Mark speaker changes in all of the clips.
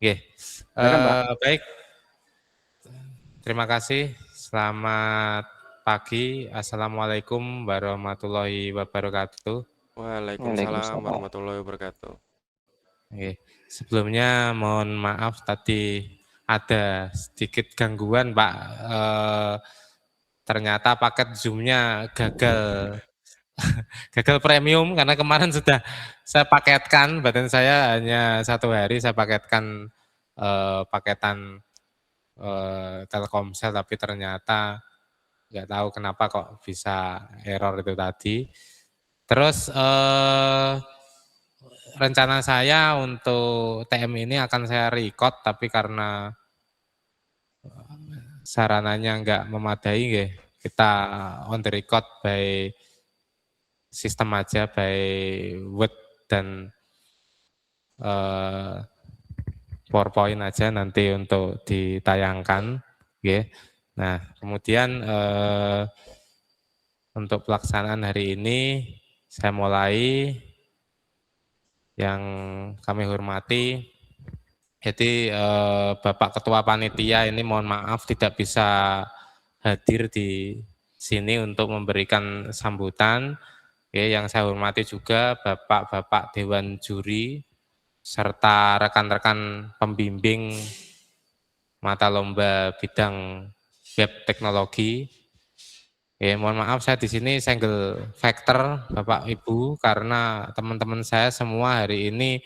Speaker 1: Oke.
Speaker 2: Silakan, Pak.
Speaker 1: Baik, terima kasih. Selamat pagi. Assalamualaikum warahmatullahi wabarakatuh.
Speaker 3: Waalaikumsalam
Speaker 2: Waalaikumsalam.
Speaker 3: warahmatullahi wabarakatuh.
Speaker 1: Oke. Sebelumnya mohon maaf tadi ada sedikit gangguan, Pak. Ternyata paket Zoom-nya gagal premium karena kemarin sudah saya paketkan, badan saya hanya 1 hari saya paketkan paketan Telkomsel, tapi ternyata nggak tahu kenapa kok bisa error itu tadi. Terus rencana saya untuk TM ini akan saya record, tapi karena sarananya nggak memadai, kita on the record by sistem aja, by Word dan PowerPoint aja nanti untuk ditayangkan. Nah, kemudian untuk pelaksanaan hari ini saya mulai. Yang kami hormati, jadi Bapak Ketua Panitia ini mohon maaf tidak bisa hadir di sini untuk memberikan sambutan. Yang saya hormati juga Bapak-Bapak Dewan Juri serta rekan-rekan pembimbing mata lomba bidang web teknologi. Mohon maaf saya di sini single factor Bapak Ibu karena teman-teman saya semua hari ini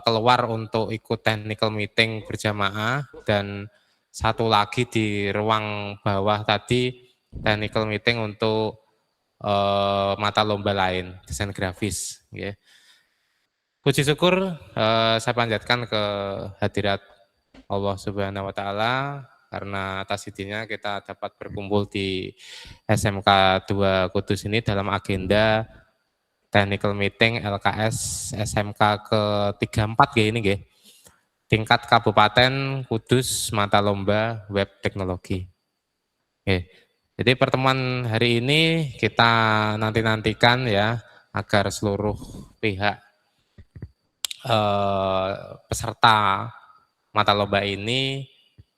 Speaker 1: keluar untuk ikut technical meeting berjamaah, dan satu lagi di ruang bawah tadi technical meeting untuk mata lomba lain, desain grafis. Puji syukur saya panjatkan ke hadirat Allah Subhanahu wa Ta'ala, karena atas izinnya kita dapat berkumpul di SMK 2 Kudus ini dalam agenda technical meeting LKS SMK ke-34 ini tingkat Kabupaten Kudus mata lomba web teknologi. Jadi pertemuan hari ini kita nantikan ya, agar seluruh pihak peserta mata lomba ini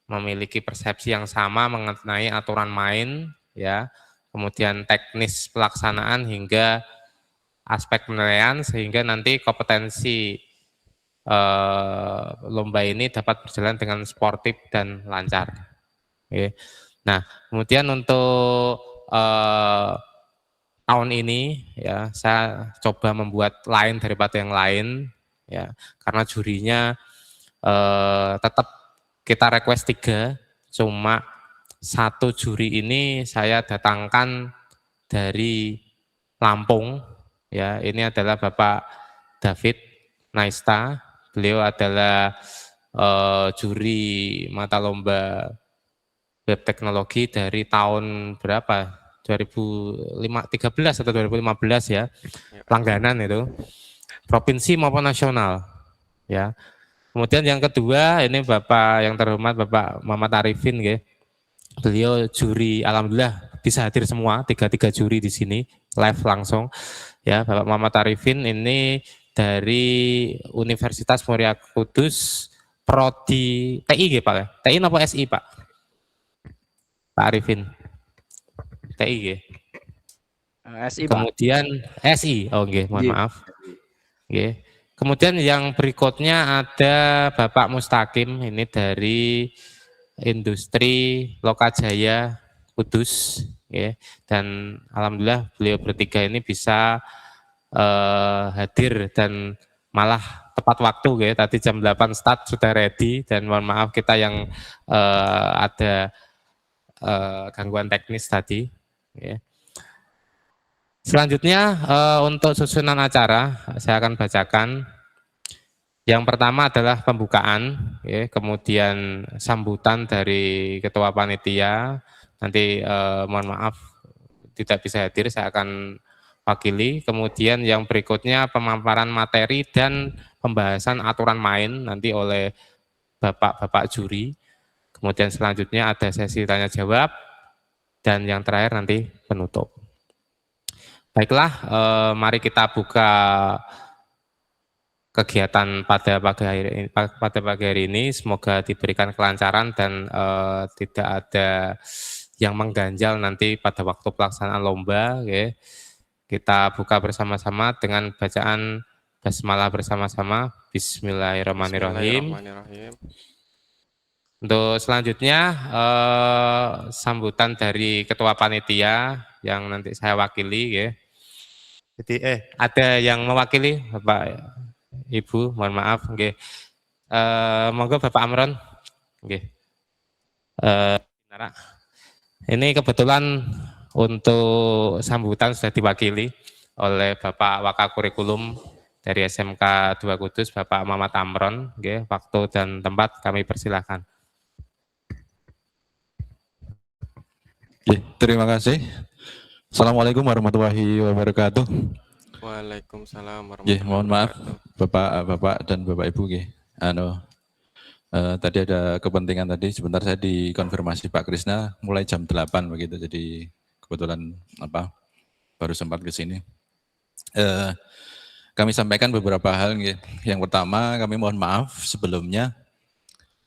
Speaker 1: memiliki persepsi yang sama mengenai aturan main, ya, kemudian teknis pelaksanaan hingga aspek penilaian, sehingga nanti kompetensi lomba ini dapat berjalan dengan sportif dan lancar. Nah, kemudian untuk tahun ini ya saya coba membuat lain daripada yang lain, ya, karena jurinya tetap kita request 3, cuma 1 juri ini saya datangkan dari Lampung, ya. Ini adalah Bapak David Naista. Beliau adalah juri mata lomba web teknologi dari tahun berapa? 2013 atau 2015 ya. Langganan itu. Provinsi maupun nasional, ya. Kemudian yang kedua ini Bapak yang terhormat Bapak Muhammad Arifin, beliau juri, alhamdulillah bisa hadir semua 3 juri di sini live langsung, ya. Bapak Muhammad Arifin ini dari Universitas Muria Kudus, prodi TI Pak ya? TI apa SI Pak? Pak Arifin. TI
Speaker 2: SI, Pak.
Speaker 1: Kemudian SI, mohon maaf. Kemudian yang berikutnya ada Bapak Mustaqim, ini dari Industri Lokajaya Kudus, dan alhamdulillah beliau bertiga ini bisa hadir dan malah tepat waktu, tadi jam 8 start sudah ready, dan mohon maaf kita yang ada gangguan teknis tadi. Selanjutnya untuk susunan acara saya akan bacakan. Yang pertama adalah pembukaan, kemudian sambutan dari Ketua Panitia. Nanti mohon maaf tidak bisa hadir, saya akan wakili. Kemudian yang berikutnya pemaparan materi dan pembahasan aturan main nanti oleh Bapak-bapak juri. Kemudian selanjutnya ada sesi tanya jawab, dan yang terakhir nanti penutup. Baiklah, mari kita buka kegiatan pada pagi hari ini. Semoga diberikan kelancaran dan tidak ada yang mengganjal nanti pada waktu pelaksanaan lomba. Okay. Kita buka bersama-sama dengan bacaan basmalah bersama-sama. Bismillahirrahmanirrahim.
Speaker 3: Bismillahirrahmanirrahim.
Speaker 1: Untuk selanjutnya sambutan dari ketua panitia yang nanti saya wakili. Okay. Jadi ada yang mewakili Bapak Ibu, mohon maaf. Okay. Monggo Bapak Amron. Okay. Ini kebetulan untuk sambutan sudah diwakili oleh Bapak Wakakurikulum dari SMK 2 Kudus, Bapak Muhammad Amron. Okay. Waktu dan tempat kami persilahkan.
Speaker 4: Terima kasih. Assalamualaikum warahmatullahi wabarakatuh.
Speaker 3: Waalaikumsalam warahmatullahi wabarakatuh.
Speaker 4: Mohon maaf Bapak dan Bapak Ibu. Tadi ada kepentingan tadi, sebentar saya dikonfirmasi Pak Krisna mulai jam 8 begitu, jadi kebetulan baru sempat ke sini. Kami sampaikan beberapa hal. Yang pertama, kami mohon maaf sebelumnya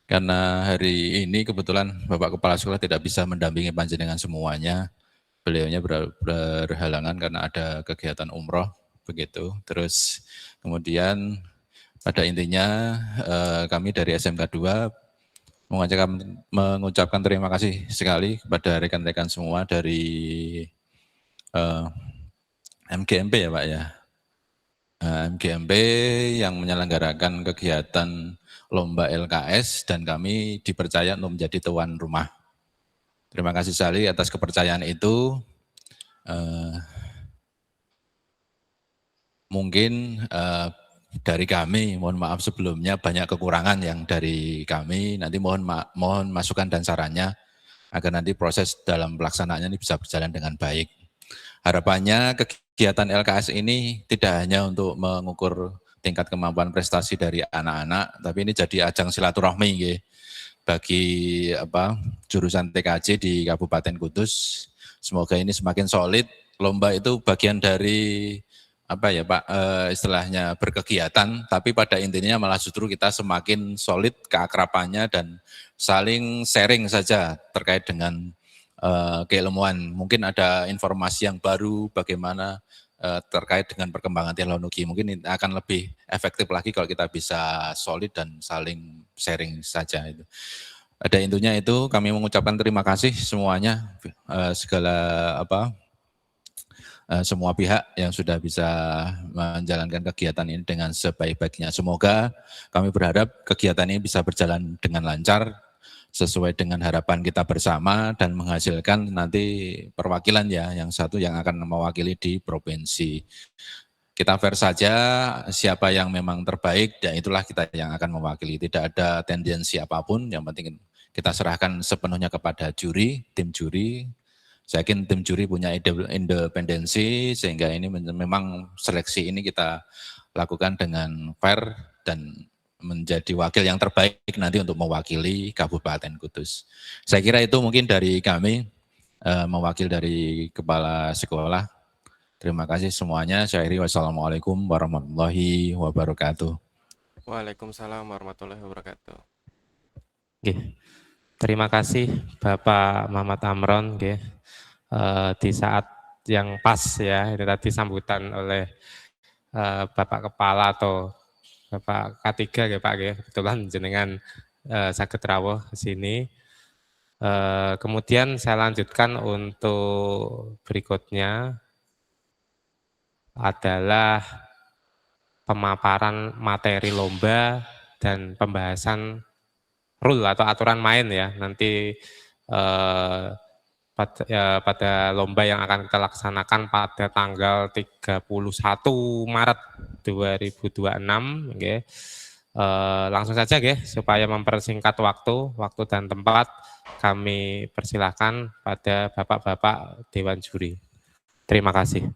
Speaker 4: karena hari ini kebetulan Bapak Kepala Sekolah tidak bisa mendampingi panjenengan semuanya. Beliaunya berhalangan karena ada kegiatan umroh begitu. Terus kemudian pada intinya kami dari SMK 2 mengucapkan terima kasih sekali kepada rekan-rekan semua dari MGMP ya Pak ya. MGMP yang menyelenggarakan kegiatan lomba LKS dan kami dipercaya untuk menjadi tuan rumah. Terima kasih sekali atas kepercayaan itu. Mungkin dari kami, mohon maaf sebelumnya banyak kekurangan yang dari kami, nanti mohon masukan dan sarannya agar nanti proses dalam pelaksanaannya ini bisa berjalan dengan baik. Harapannya kegiatan LKS ini tidak hanya untuk mengukur tingkat kemampuan prestasi dari anak-anak, tapi ini jadi ajang silaturahmi bagi jurusan TKJ di Kabupaten Kudus. Semoga ini semakin solid. Lomba itu bagian dari istilahnya berkegiatan, tapi pada intinya malah justru kita semakin solid keakrabannya dan saling sharing saja terkait dengan keilmuan. Mungkin ada informasi yang baru bagaimana terkait dengan perkembangan teknologi. Mungkin akan lebih efektif lagi kalau kita bisa solid dan saling sharing saja itu. Ada intinya itu, kami mengucapkan terima kasih semuanya, semua pihak yang sudah bisa menjalankan kegiatan ini dengan sebaik-baiknya. Semoga kami berharap kegiatan ini bisa berjalan dengan lancar, sesuai dengan harapan kita bersama dan menghasilkan nanti perwakilan ya, yang satu yang akan mewakili di provinsi. Kita fair saja, siapa yang memang terbaik dan itulah kita yang akan mewakili. Tidak ada tendensi apapun, yang penting kita serahkan sepenuhnya kepada juri, tim juri. Saya yakin tim juri punya independensi sehingga ini memang seleksi ini kita lakukan dengan fair dan menjadi wakil yang terbaik nanti untuk mewakili Kabupaten Kudus. Saya kira itu mungkin dari kami, mewakil dari Kepala Sekolah. Terima kasih semuanya. Saya akhiri, wassalamualaikum warahmatullahi wabarakatuh.
Speaker 3: Waalaikumsalam warahmatullahi wabarakatuh.
Speaker 1: Terima kasih Bapak Muhammad Amron. Di saat yang pas ya, ini tadi sambutan oleh Bapak Kepala atau Bapak K3 ya Pak, kebetulan jenengan saged rawuh ke sini. Kemudian saya lanjutkan untuk berikutnya adalah pemaparan materi lomba dan pembahasan rule atau aturan main ya. Nanti pada lomba yang akan kita laksanakan pada tanggal 31 Maret 2026. Okay. Langsung saja supaya mempersingkat waktu dan tempat, kami persilahkan pada Bapak-Bapak Dewan Juri. Terima kasih.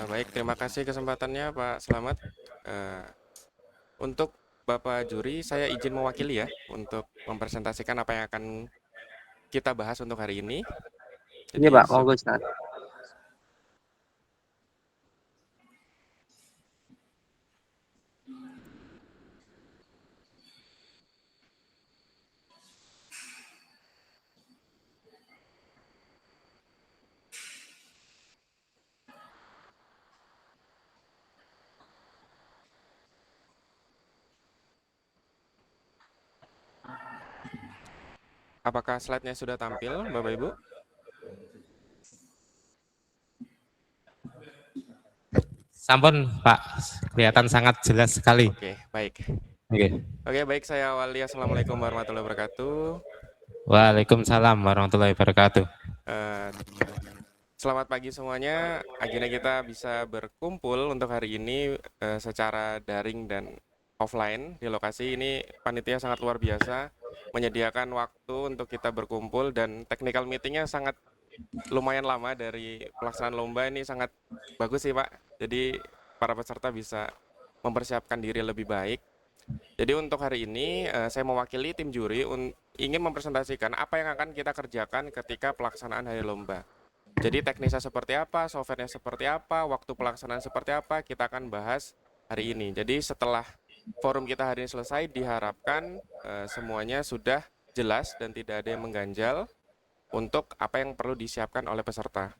Speaker 3: Baik, terima kasih kesempatannya Pak Slamet. Untuk Bapak Juri, saya izin mewakili ya untuk mempresentasikan apa yang akan kita bahas untuk hari ini.
Speaker 2: Ini Pak, monggo Ustaz.
Speaker 3: Apakah slide-nya sudah tampil, Bapak Ibu?
Speaker 1: Sampun Pak, kelihatan sangat jelas sekali.
Speaker 3: Oke, baik.
Speaker 1: Oke.
Speaker 3: Oke, baik, saya awali. Assalamualaikum warahmatullahi wabarakatuh.
Speaker 1: Waalaikumsalam warahmatullahi wabarakatuh.
Speaker 3: Eh, Selamat pagi semuanya. Akhirnya kita bisa berkumpul untuk hari ini secara daring dan offline di lokasi ini. Panitia sangat luar biasa menyediakan waktu untuk kita berkumpul dan technical meetingnya sangat lumayan lama dari pelaksanaan lomba ini sangat bagus sih Pak. Jadi para peserta bisa mempersiapkan diri lebih baik. Jadi untuk hari ini saya mewakili tim juri ingin mempresentasikan apa yang akan kita kerjakan ketika pelaksanaan hari lomba. Jadi teknisnya seperti apa, softwarenya seperti apa, waktu pelaksanaan seperti apa, kita akan bahas hari ini. Jadi setelah forum kita hari ini selesai, diharapkan semuanya sudah jelas dan tidak ada yang mengganjal untuk apa yang perlu disiapkan oleh peserta.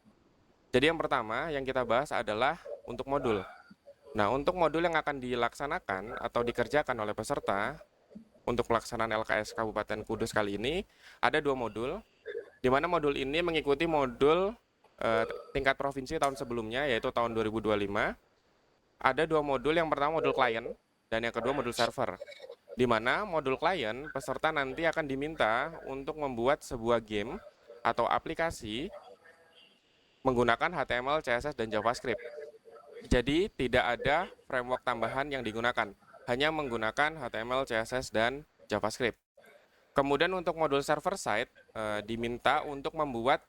Speaker 3: Jadi yang pertama yang kita bahas adalah untuk modul. Nah, untuk modul yang akan dilaksanakan atau dikerjakan oleh peserta untuk pelaksanaan LKS Kabupaten Kudus kali ini, ada 2 modul, di mana modul ini mengikuti modul tingkat provinsi tahun sebelumnya, yaitu tahun 2025. Ada 2 modul, yang pertama modul klien, dan yang kedua modul server. Di mana modul klien, peserta nanti akan diminta untuk membuat sebuah game atau aplikasi menggunakan HTML, CSS, dan JavaScript. Jadi tidak ada framework tambahan yang digunakan, hanya menggunakan HTML, CSS, dan JavaScript. Kemudian untuk modul server side diminta untuk membuat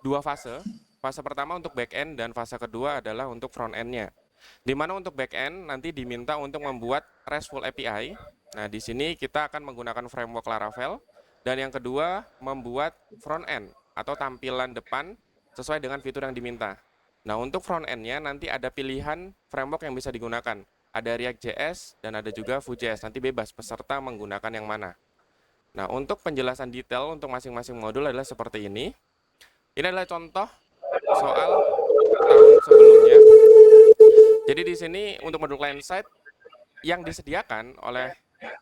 Speaker 3: 2 fase. Fase pertama untuk back-end dan fase kedua adalah untuk front-end-nya. Di mana untuk back-end nanti diminta untuk membuat RESTful API. Nah, di sini kita akan menggunakan framework Laravel. Dan yang kedua, membuat front-end atau tampilan depan sesuai dengan fitur yang diminta. Nah, untuk front-end-nya nanti ada pilihan framework yang bisa digunakan. Ada React.js dan ada juga Vue.js. Nanti bebas peserta menggunakan yang mana. Nah, untuk penjelasan detail untuk masing-masing modul adalah seperti ini. Ini adalah contoh soal tahun sebelumnya. Jadi di sini untuk modul client side yang disediakan oleh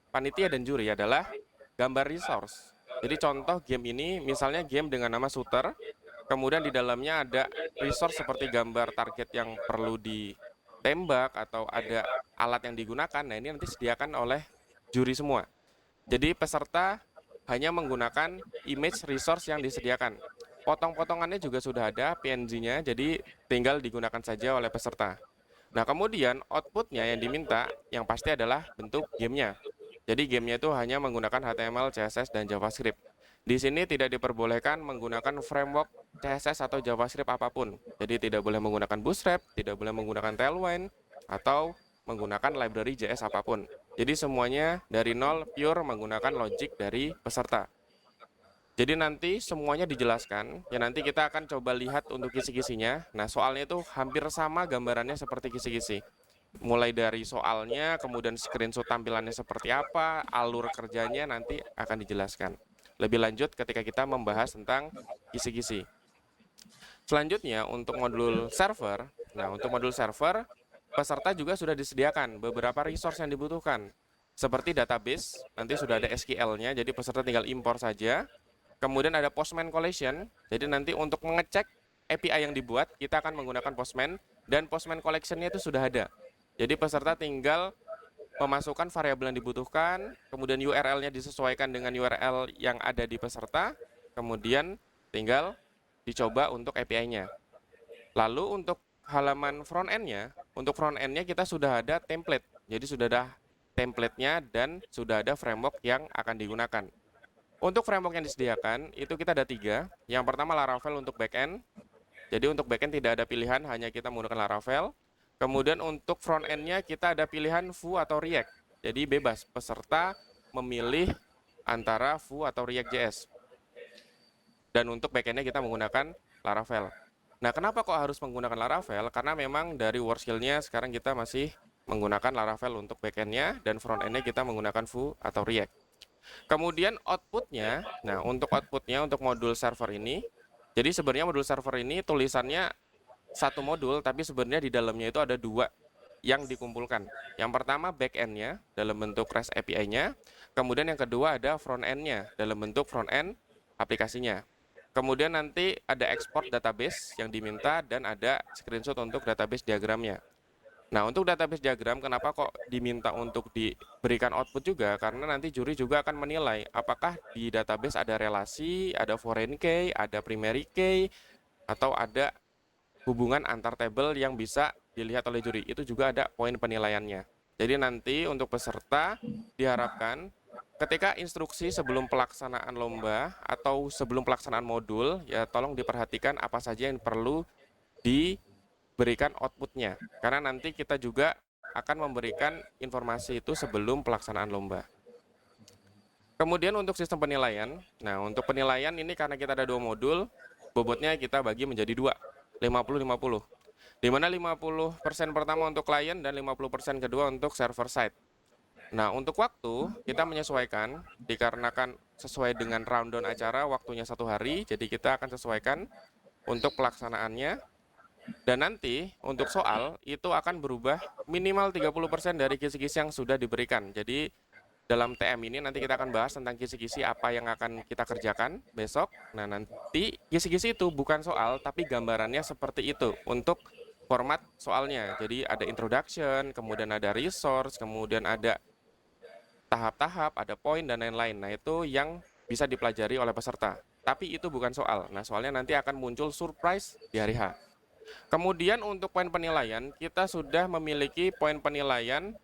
Speaker 3: panitia dan juri adalah gambar resource. Jadi contoh game ini misalnya game dengan nama shooter, kemudian di dalamnya ada resource seperti gambar target yang perlu ditembak atau ada alat yang digunakan. Nah, ini nanti disediakan oleh juri semua. Jadi peserta hanya menggunakan image resource yang disediakan. Potong-potongannya juga sudah ada PNG-nya, jadi tinggal digunakan saja oleh peserta. Nah, kemudian output-nya yang diminta yang pasti adalah bentuk gamenya. Jadi gamenya itu hanya menggunakan HTML, CSS, dan JavaScript. Di sini tidak diperbolehkan menggunakan framework CSS atau JavaScript apapun. Jadi tidak boleh menggunakan Bootstrap, tidak boleh menggunakan Tailwind, atau menggunakan library JS apapun. Jadi semuanya dari nol, pure menggunakan logic dari peserta. Jadi nanti semuanya dijelaskan, ya nanti kita akan coba lihat untuk kisi-kisinya. Nah, soalnya itu hampir sama gambarannya seperti kisi-kisi. Mulai dari soalnya, kemudian screenshot tampilannya seperti apa, alur kerjanya nanti akan dijelaskan. Lebih lanjut ketika kita membahas tentang kisi-kisi. Selanjutnya untuk modul server, nah untuk modul server, peserta juga sudah disediakan beberapa resource yang dibutuhkan. Seperti database, nanti sudah ada SQL-nya, jadi peserta tinggal impor saja. Kemudian ada Postman Collection, jadi nanti untuk mengecek API yang dibuat, kita akan menggunakan Postman, dan Postman Collection-nya itu sudah ada. Jadi peserta tinggal memasukkan variabel yang dibutuhkan, kemudian URL-nya disesuaikan dengan URL yang ada di peserta, kemudian tinggal dicoba untuk API-nya. Lalu untuk halaman front-end-nya, untuk front-end-nya kita sudah ada template, jadi sudah ada template-nya dan sudah ada framework yang akan digunakan. Untuk framework yang disediakan, itu kita ada 3. Yang pertama Laravel untuk backend. Jadi untuk backend tidak ada pilihan, hanya kita menggunakan Laravel. Kemudian untuk front-end-nya kita ada pilihan Vue atau React. Jadi bebas, peserta memilih antara Vue atau React.js. Dan untuk backend-nya kita menggunakan Laravel. Nah, kenapa kok harus menggunakan Laravel? Karena memang dari WordSkill-nya sekarang kita masih menggunakan Laravel untuk backend-nya, dan front-end-nya kita menggunakan Vue atau React. Kemudian output-nya, nah untuk output-nya untuk modul server ini, jadi sebenarnya modul server ini tulisannya 1 modul, tapi sebenarnya di dalamnya itu ada 2. yang dikumpulkan. Yang pertama back-end-nya dalam bentuk REST API-nya, kemudian yang kedua ada front-end-nya dalam bentuk front-end aplikasinya. Kemudian nanti ada export database yang diminta dan ada screenshot untuk database diagramnya. Nah, untuk database diagram, kenapa kok diminta untuk diberikan output juga? Karena nanti juri juga akan menilai apakah di database ada relasi, ada foreign key, ada primary key, atau ada hubungan antar table yang bisa dilihat oleh juri. Itu juga ada poin penilaiannya. Jadi nanti untuk peserta diharapkan ketika instruksi sebelum pelaksanaan lomba atau sebelum pelaksanaan modul, ya tolong diperhatikan apa saja yang perlu diberikan outputnya. Karena nanti kita juga akan memberikan informasi itu sebelum pelaksanaan lomba. Kemudian untuk sistem penilaian, nah untuk penilaian ini karena kita ada 2 modul, bobotnya kita bagi menjadi 2, 50-50. Di mana 50% pertama untuk klien dan 50% kedua untuk server side. Nah, untuk waktu kita menyesuaikan dikarenakan sesuai dengan rundown acara waktunya 1 hari, jadi kita akan sesuaikan untuk pelaksanaannya. Dan nanti untuk soal itu akan berubah minimal 30% dari kisi-kisi yang sudah diberikan. Jadi dalam TM ini nanti kita akan bahas tentang kisi-kisi apa yang akan kita kerjakan besok. Nah, nanti kisi-kisi itu bukan soal tapi gambarannya seperti itu untuk format soalnya. Jadi ada introduction, kemudian ada resource, kemudian ada tahap-tahap, ada poin dan lain-lain. Nah, itu yang bisa dipelajari oleh peserta. Tapi itu bukan soal. Nah, soalnya nanti akan muncul surprise di hari H. Kemudian untuk poin penilaian, kita sudah memiliki poin penilaian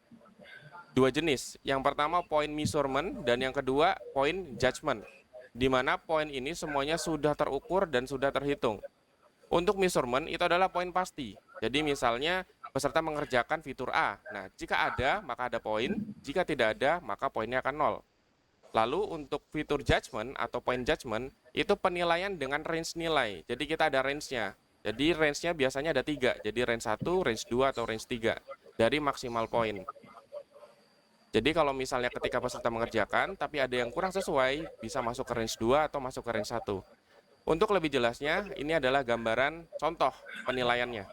Speaker 3: 2 jenis. Yang pertama poin measurement dan yang kedua poin judgment. Di mana poin ini semuanya sudah terukur dan sudah terhitung. Untuk measurement itu adalah poin pasti. Jadi misalnya peserta mengerjakan fitur A. Nah, jika ada, maka ada poin. Jika tidak ada, maka poinnya akan 0. Lalu untuk fitur judgment atau poin judgment, itu penilaian dengan range nilai. Jadi kita ada range-nya. Jadi range-nya biasanya ada 3. Jadi range 1, range 2, atau range 3. Dari maksimal poin. Jadi kalau misalnya ketika peserta mengerjakan, tapi ada yang kurang sesuai, bisa masuk ke range 2 atau masuk ke range 1. Untuk lebih jelasnya, ini adalah gambaran contoh penilaiannya.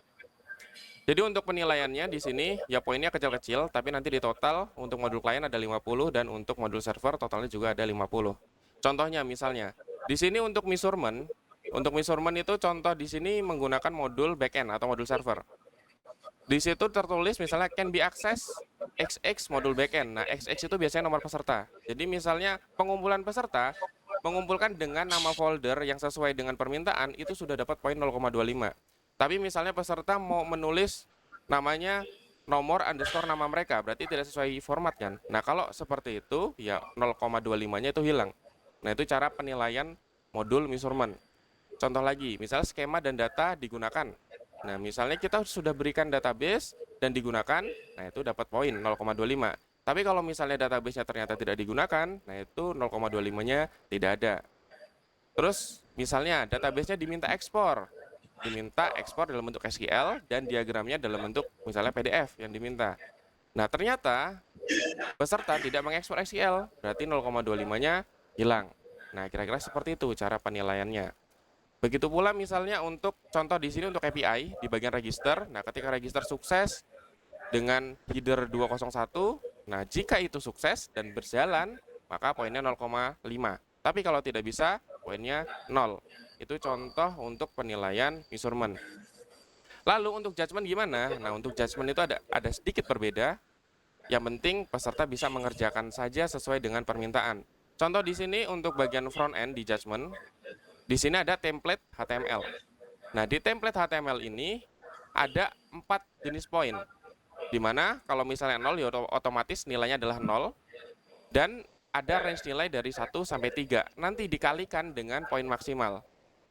Speaker 3: Jadi untuk penilaiannya di sini ya poinnya kecil-kecil, tapi nanti di total untuk modul klien ada 50 dan untuk modul server totalnya juga ada 50. Contohnya misalnya, di sini untuk measurement itu contoh di sini menggunakan modul backend atau modul server. Di situ tertulis misalnya can be access XX modul backend. Nah, XX itu biasanya nomor peserta. Jadi misalnya pengumpulan peserta mengumpulkan dengan nama folder yang sesuai dengan permintaan itu sudah dapat poin 0,25. Tapi misalnya peserta mau menulis namanya nomor underscore nama mereka, berarti tidak sesuai format kan. Nah, kalau seperti itu ya 0,25-nya itu hilang. Nah, itu cara penilaian modul measurement. Contoh lagi, misalnya skema dan data digunakan. Nah, misalnya kita sudah berikan database dan digunakan, nah itu dapat poin 0,25. Tapi kalau misalnya database-nya ternyata tidak digunakan, nah itu 0,25-nya tidak ada. Terus misalnya database-nya diminta ekspor dalam bentuk SQL dan diagramnya dalam bentuk misalnya PDF yang diminta. Nah, ternyata peserta tidak mengekspor SQL, berarti 0,25-nya hilang. Nah, kira-kira seperti itu cara penilaiannya. Begitu pula misalnya untuk contoh di sini untuk API di bagian register. Nah, ketika register sukses dengan header 201, nah jika itu sukses dan berjalan, maka poinnya 0,5. Tapi kalau tidak bisa, poinnya 0. Itu contoh untuk penilaian measurement. Lalu untuk judgment gimana? Nah, untuk judgment itu ada sedikit berbeda. Yang penting peserta bisa mengerjakan saja sesuai dengan permintaan. Contoh di sini untuk bagian front end di judgment, di sini ada template HTML. Nah, di template HTML ini ada 4 jenis poin. Di mana kalau misalnya 0 ya otomatis nilainya adalah 0 dan ada range nilai dari 1 sampai 3. Nanti dikalikan dengan poin maksimal.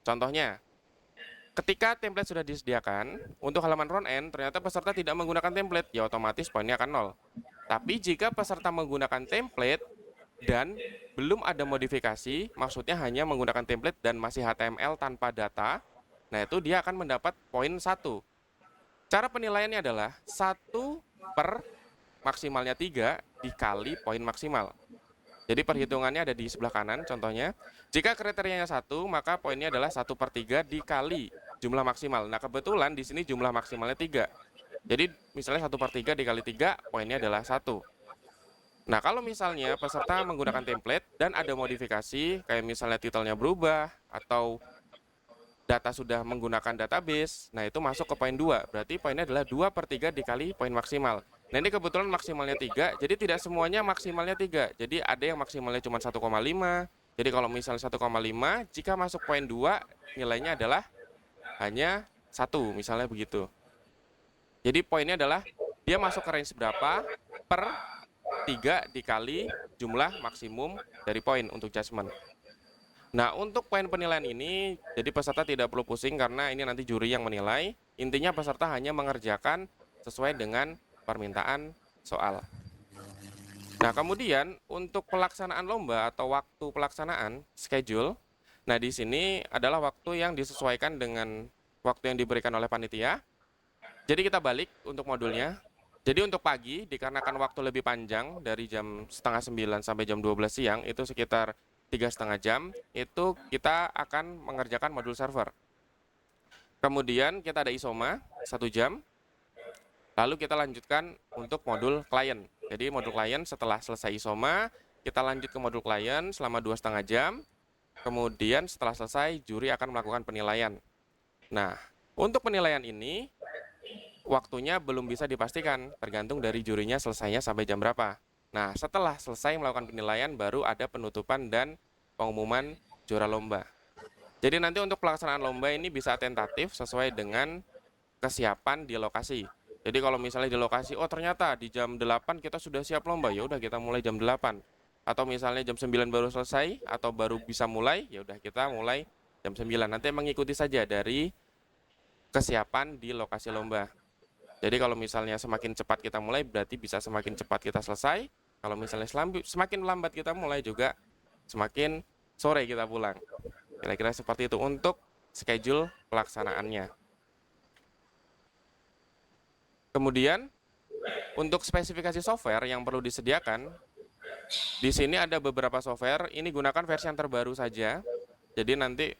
Speaker 3: Contohnya, ketika template sudah disediakan, untuk halaman front end, ternyata peserta tidak menggunakan template, ya otomatis poinnya akan 0. Tapi jika peserta menggunakan template dan belum ada modifikasi, maksudnya hanya menggunakan template dan masih HTML tanpa data, nah itu dia akan mendapat poin 1. Cara penilaiannya adalah 1 per maksimalnya 3 dikali poin maksimal. Jadi perhitungannya ada di sebelah kanan contohnya. Jika kriterianya 1, maka poinnya adalah 1/3 dikali jumlah maksimal. Nah, kebetulan di sini jumlah maksimalnya 3. Jadi misalnya 1/3 dikali 3, poinnya adalah 1. Nah, kalau misalnya peserta menggunakan template dan ada modifikasi, kayak misalnya titelnya berubah, atau data sudah menggunakan database, nah itu masuk ke poin 2. Berarti poinnya adalah 2/3 dikali poin maksimal. Nah, ini kebetulan maksimalnya 3, jadi tidak semuanya maksimalnya 3. Jadi ada yang maksimalnya cuma 1,5. Jadi kalau misalnya 1,5, jika masuk poin 2, nilainya adalah hanya 1, misalnya begitu. Jadi poinnya adalah dia masuk ke range berapa per 3 dikali jumlah maksimum dari poin untuk judgement. Nah, untuk poin penilaian ini, jadi peserta tidak perlu pusing karena ini nanti juri yang menilai. Intinya peserta hanya mengerjakan sesuai dengan permintaan soal. Nah, kemudian untuk pelaksanaan lomba atau waktu pelaksanaan, schedule, nah di sini adalah waktu yang disesuaikan dengan waktu yang diberikan oleh panitia. Jadi kita balik untuk modulnya. Jadi untuk pagi, dikarenakan waktu lebih panjang dari jam 8:30 sampai jam 12 siang, itu sekitar 3,5 jam, itu kita akan mengerjakan modul server. Kemudian kita ada ISOMA, 1 jam, lalu kita lanjutkan untuk modul klien. Jadi modul klien setelah selesai ISOMA, kita lanjut ke modul klien selama 2,5 jam, kemudian setelah selesai, juri akan melakukan penilaian. Nah, untuk penilaian ini, waktunya belum bisa dipastikan, tergantung dari jurinya selesainya sampai jam berapa. Nah, setelah selesai melakukan penilaian, baru ada penutupan dan pengumuman juara lomba. Jadi nanti untuk pelaksanaan lomba ini bisa tentatif sesuai dengan kesiapan di lokasi. Jadi kalau misalnya di lokasi, oh ternyata di jam 8 kita sudah siap lomba, ya udah kita mulai jam 8. Atau misalnya jam 9 baru selesai, atau baru bisa mulai, ya udah kita mulai jam 9. Nanti mengikuti saja dari kesiapan di lokasi lomba. Jadi kalau misalnya semakin cepat kita mulai, berarti bisa semakin cepat kita selesai. Kalau misalnya semakin lambat kita mulai juga, semakin sore kita pulang. Kira-kira seperti itu untuk schedule pelaksanaannya. Kemudian, untuk spesifikasi software yang perlu disediakan, di sini ada beberapa software, ini gunakan versi yang terbaru saja. Jadi nanti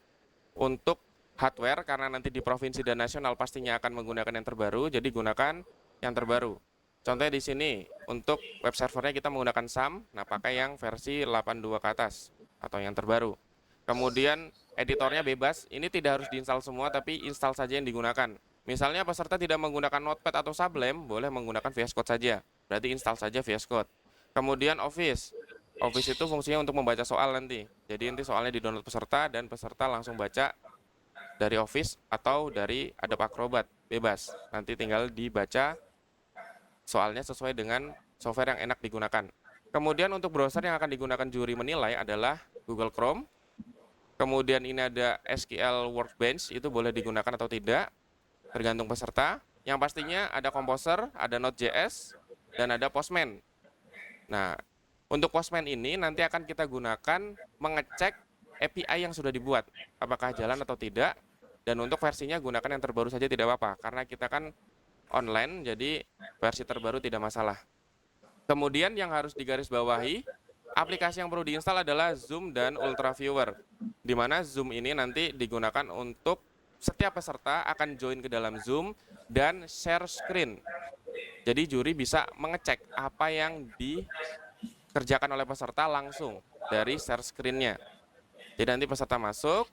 Speaker 3: untuk hardware, karena nanti di provinsi dan nasional pastinya akan menggunakan yang terbaru, jadi gunakan yang terbaru. Contohnya di sini, untuk web servernya kita menggunakan SAM, nah pakai yang versi 82 ke atas, atau yang terbaru. Kemudian editornya bebas, ini tidak harus diinstal semua, tapi install saja yang digunakan. Misalnya peserta tidak menggunakan Notepad atau Sublime, boleh menggunakan VS Code saja, berarti install saja VS Code. Kemudian Office itu fungsinya untuk membaca soal nanti, jadi nanti soalnya di-download peserta, dan peserta langsung baca dari Office atau dari Adobe Acrobat, bebas. Nanti tinggal dibaca soalnya sesuai dengan software yang enak digunakan. Kemudian untuk browser yang akan digunakan juri menilai adalah Google Chrome. Kemudian ini ada SQL Workbench, itu boleh digunakan atau tidak, tergantung peserta. Yang pastinya ada Composer, ada Node.js, dan ada Postman. Nah, untuk Postman ini nanti akan kita gunakan mengecek API yang sudah dibuat, apakah jalan atau tidak. Dan untuk versinya gunakan yang terbaru saja tidak apa-apa, karena kita kan online, jadi versi terbaru tidak masalah. Kemudian yang harus digarisbawahi, aplikasi yang perlu diinstal adalah Zoom dan Ultraviewer, di mana Zoom ini nanti digunakan untuk setiap peserta akan join ke dalam Zoom dan share screen. Jadi juri bisa mengecek apa yang dikerjakan oleh peserta langsung dari share screen-nya. Jadi nanti peserta masuk,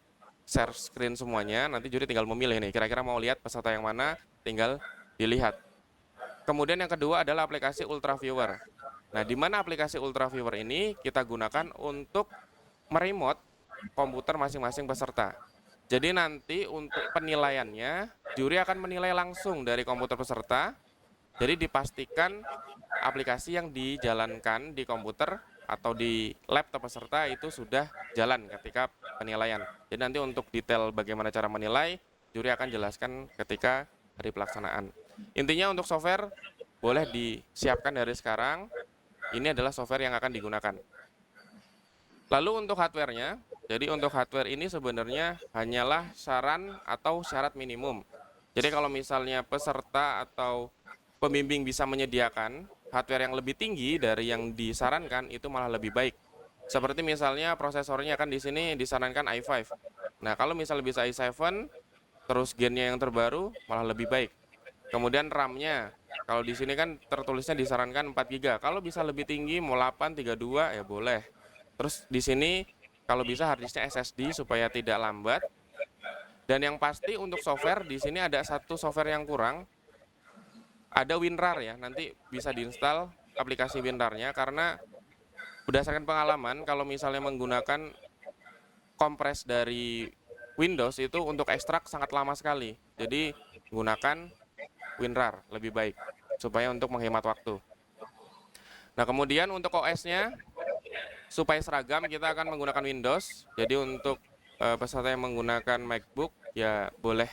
Speaker 3: share screen semuanya, nanti juri tinggal memilih nih, kira-kira mau lihat peserta yang mana, tinggal dilihat. Kemudian yang kedua adalah aplikasi Ultraviewer. Nah, di mana aplikasi Ultraviewer ini kita gunakan untuk meremote komputer masing-masing peserta. Jadi nanti untuk penilaiannya, juri akan menilai langsung dari komputer peserta. Jadi dipastikan aplikasi yang dijalankan di komputer atau di laptop peserta itu sudah jalan ketika penilaian. Jadi nanti untuk detail bagaimana cara menilai, juri akan jelaskan ketika hari pelaksanaan. Intinya untuk software boleh disiapkan dari sekarang. Ini adalah software yang akan digunakan. Lalu untuk hardware-nya, jadi untuk hardware ini sebenarnya hanyalah saran atau syarat minimum. Jadi kalau misalnya peserta atau pembimbing bisa menyediakan hardware yang lebih tinggi dari yang disarankan, itu malah lebih baik. Seperti misalnya prosesornya kan di sini disarankan i5. Nah, kalau misalnya bisa i7, terus gennya yang terbaru, malah lebih baik. Kemudian RAM-nya, kalau di sini kan tertulisnya disarankan 4 GB. Kalau bisa lebih tinggi mau 8, 32 ya boleh. Terus di sini kalau bisa harddisknya SSD supaya tidak lambat. Dan yang pasti untuk software di sini ada satu software yang kurang, ada WinRAR ya. Nanti bisa diinstal aplikasi WinRAR-nya karena berdasarkan pengalaman kalau misalnya menggunakan kompres dari Windows itu untuk ekstrak sangat lama sekali. Jadi gunakan WinRAR lebih baik supaya untuk menghemat waktu. Nah, kemudian untuk OS-nya supaya seragam kita akan menggunakan Windows. Jadi untuk peserta yang menggunakan MacBook ya boleh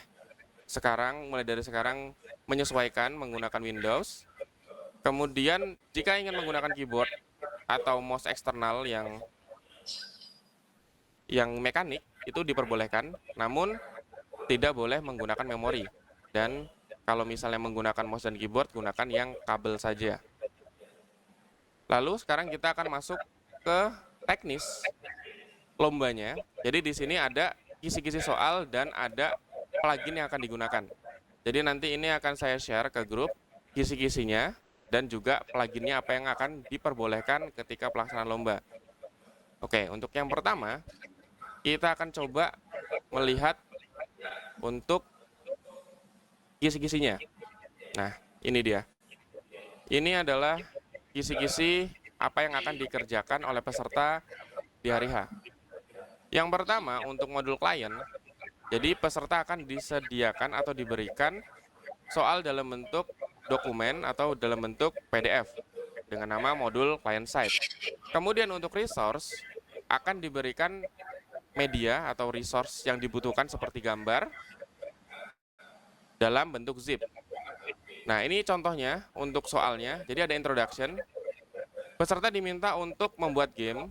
Speaker 3: mulai dari sekarang menyesuaikan menggunakan Windows. Kemudian jika ingin menggunakan keyboard atau mouse eksternal yang mekanik itu diperbolehkan, namun tidak boleh menggunakan memori. Dan kalau misalnya menggunakan mouse dan keyboard, gunakan yang kabel saja. Lalu sekarang kita akan masuk ke teknis lombanya. Jadi di sini ada kisi-kisi soal dan ada plugin yang akan digunakan. Jadi nanti ini akan saya share ke grup kisi-kisinya dan juga pluginnya apa yang akan diperbolehkan ketika pelaksanaan lomba. Oke, untuk yang pertama kita akan coba melihat untuk kisi-kisinya. Nah, ini dia. Ini adalah kisi-kisi apa yang akan dikerjakan oleh peserta di hari H. Yang pertama, untuk modul klien, jadi peserta akan disediakan atau diberikan soal dalam bentuk dokumen atau dalam bentuk PDF dengan nama modul client side. Kemudian untuk resource, akan diberikan media atau resource yang dibutuhkan seperti gambar dalam bentuk zip. Nah, ini contohnya untuk soalnya. Jadi ada introduction. Peserta diminta untuk membuat game.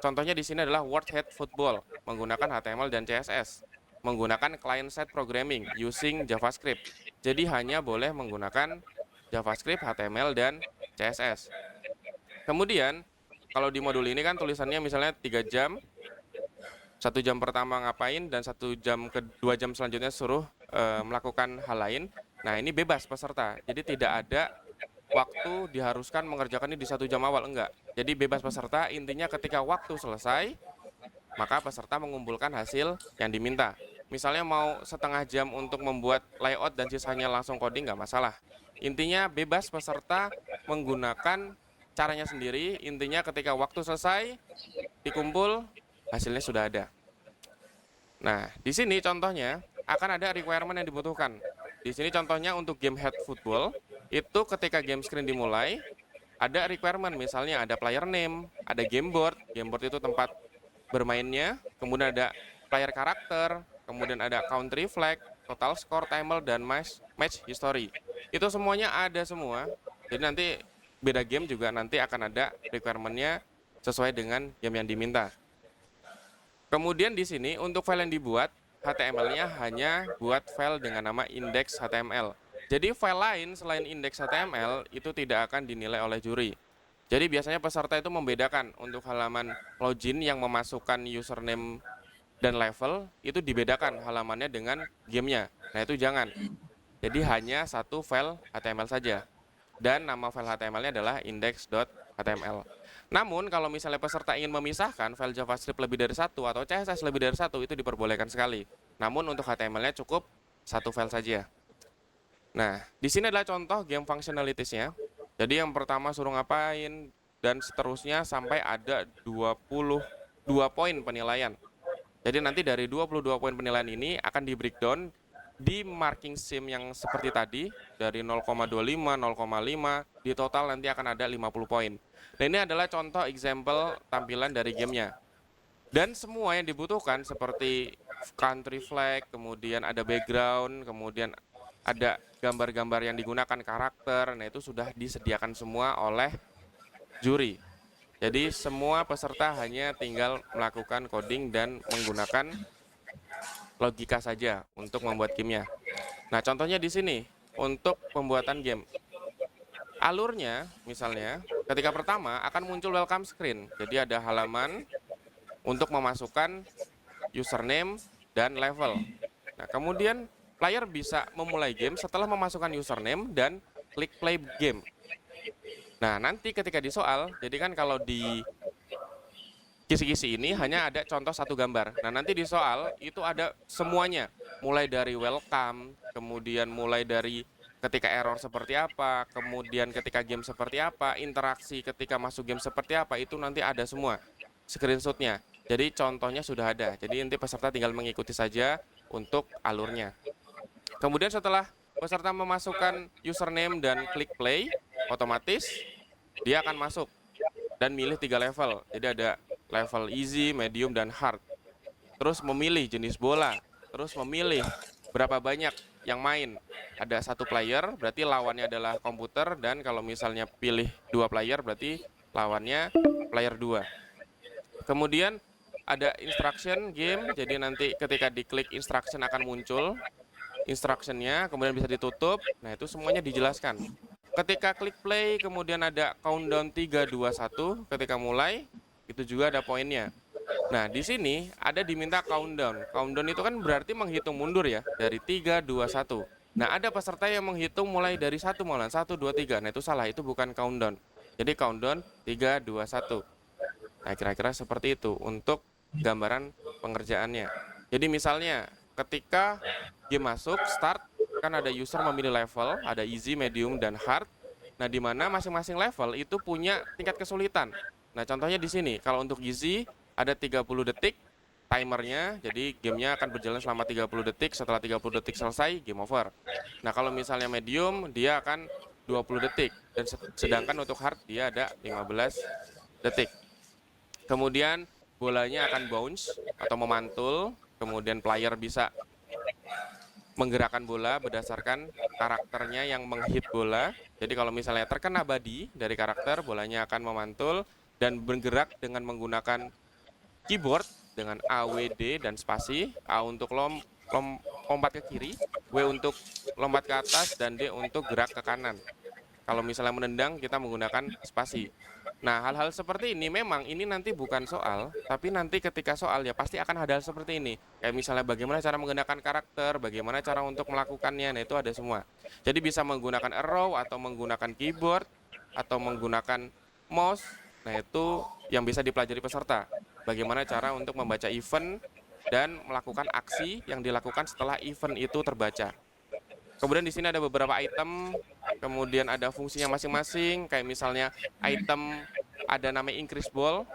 Speaker 3: Contohnya di sini adalah World Head Football menggunakan HTML dan CSS, menggunakan client-side programming using JavaScript. Jadi hanya boleh menggunakan JavaScript, HTML, dan CSS. Kemudian, kalau di modul ini kan tulisannya misalnya 3 jam, 1 jam pertama ngapain, dan 2 jam selanjutnya suruh melakukan hal lain. Nah, ini bebas peserta, jadi tidak ada waktu diharuskan mengerjakan ini di 1 jam awal, enggak. Jadi bebas peserta, intinya ketika waktu selesai, maka peserta mengumpulkan hasil yang diminta. Misalnya mau setengah jam untuk membuat layout dan sisanya langsung coding, nggak masalah. Intinya bebas peserta menggunakan caranya sendiri, intinya ketika waktu selesai, dikumpul, hasilnya sudah ada. Nah, di sini contohnya akan ada requirement yang dibutuhkan. Di sini contohnya untuk game head football, itu ketika game screen dimulai, ada requirement, misalnya ada player name, ada game board itu tempat bermainnya, kemudian ada player karakter, kemudian ada country flag, total score, timer, dan match history. Itu semuanya ada semua, jadi nanti beda game juga nanti akan ada requirement-nya sesuai dengan game yang diminta. Kemudian di sini untuk file yang dibuat, HTML-nya hanya buat file dengan nama index.html. Jadi file lain selain index.html itu tidak akan dinilai oleh juri. Jadi biasanya peserta itu membedakan untuk halaman login yang memasukkan username dan level, itu dibedakan halamannya dengan gamenya. Nah, itu jangan. Jadi hanya satu file HTML saja. Dan nama file HTML-nya adalah index.html. Namun kalau misalnya peserta ingin memisahkan file JavaScript lebih dari satu atau CSS lebih dari satu, itu diperbolehkan sekali. Namun untuk HTML-nya cukup satu file saja. Nah, di sini adalah contoh game functionalities-nya. Jadi yang pertama suruh ngapain dan seterusnya sampai ada 22 poin penilaian. Jadi nanti dari 22 poin penilaian ini akan di breakdown di marking sim yang seperti tadi dari 0,25, 0,5, di total nanti akan ada 50 poin. Nah, ini adalah contoh example tampilan dari gamenya. Dan semua yang dibutuhkan seperti country flag, kemudian ada background, kemudian ada gambar-gambar yang digunakan, karakter, nah itu sudah disediakan semua oleh juri. Jadi semua peserta hanya tinggal melakukan coding dan menggunakan logika saja untuk membuat gamenya. Nah, contohnya di sini untuk pembuatan game. Alurnya misalnya ketika pertama akan muncul welcome screen. Jadi ada halaman untuk memasukkan username dan level. Nah, kemudian player bisa memulai game setelah memasukkan username dan klik play game. Nah, nanti ketika di soal, jadi kan kalau di kisi-kisi ini hanya ada contoh satu gambar. Nah, nanti di soal itu ada semuanya, mulai dari welcome, kemudian mulai dari ketika error seperti apa, kemudian ketika game seperti apa, interaksi ketika masuk game seperti apa, itu nanti ada semua screenshotnya. Jadi contohnya sudah ada. Jadi nanti peserta tinggal mengikuti saja untuk alurnya. Kemudian setelah peserta memasukkan username dan klik play, otomatis dia akan masuk dan milih 3 level. Jadi ada level easy, medium, dan hard. Terus memilih jenis bola, terus memilih berapa banyak yang main. Ada 1 player, berarti lawannya adalah komputer, dan kalau misalnya pilih 2 player, berarti lawannya player 2. Kemudian ada instruction game, jadi nanti ketika diklik instruction akan muncul instructionnya, kemudian bisa ditutup. Nah, itu semuanya dijelaskan. Ketika klik play, kemudian ada countdown 3, 2, 1 ketika mulai, itu juga ada poinnya. Nah, di sini ada diminta countdown. Countdown itu kan berarti menghitung mundur ya, dari 3, 2, 1. Nah, ada peserta yang menghitung mulai dari 1 malahan, 1, 2, 3. Nah, itu salah, itu bukan countdown. Jadi countdown 3, 2, 1. Nah, kira-kira seperti itu untuk gambaran pengerjaannya. Jadi misalnya ketika game masuk, start, kan ada user memilih level, ada easy, medium, dan hard. Nah, di mana masing-masing level itu punya tingkat kesulitan. Nah, contohnya di sini, kalau untuk easy ada 30 detik timernya, jadi gamenya akan berjalan selama 30 detik, setelah 30 detik selesai, game over. Nah, kalau misalnya medium, dia akan 20 detik, dan sedangkan untuk hard dia ada 15 detik. Kemudian bolanya akan bounce atau memantul, kemudian player bisa menggerakkan bola berdasarkan karakternya yang menghit bola. Jadi kalau misalnya terkena body dari karakter, bolanya akan memantul dan bergerak dengan menggunakan keyboard dengan A, W, D, dan spasi. A untuk lompat ke kiri, W untuk lompat ke atas, dan D untuk gerak ke kanan. Kalau misalnya menendang, kita menggunakan spasi. Nah, hal-hal seperti ini memang ini nanti bukan soal, tapi nanti ketika soal ya pasti akan ada hal seperti ini. Kayak misalnya bagaimana cara menggunakan karakter, bagaimana cara untuk melakukannya, nah itu ada semua. Jadi bisa menggunakan arrow atau menggunakan keyboard atau menggunakan mouse. Nah, itu yang bisa dipelajari peserta. Bagaimana cara untuk membaca event dan melakukan aksi yang dilakukan setelah event itu terbaca. Kemudian di sini ada beberapa item, kemudian ada fungsinya masing-masing, kayak misalnya item ada namanya increase ball,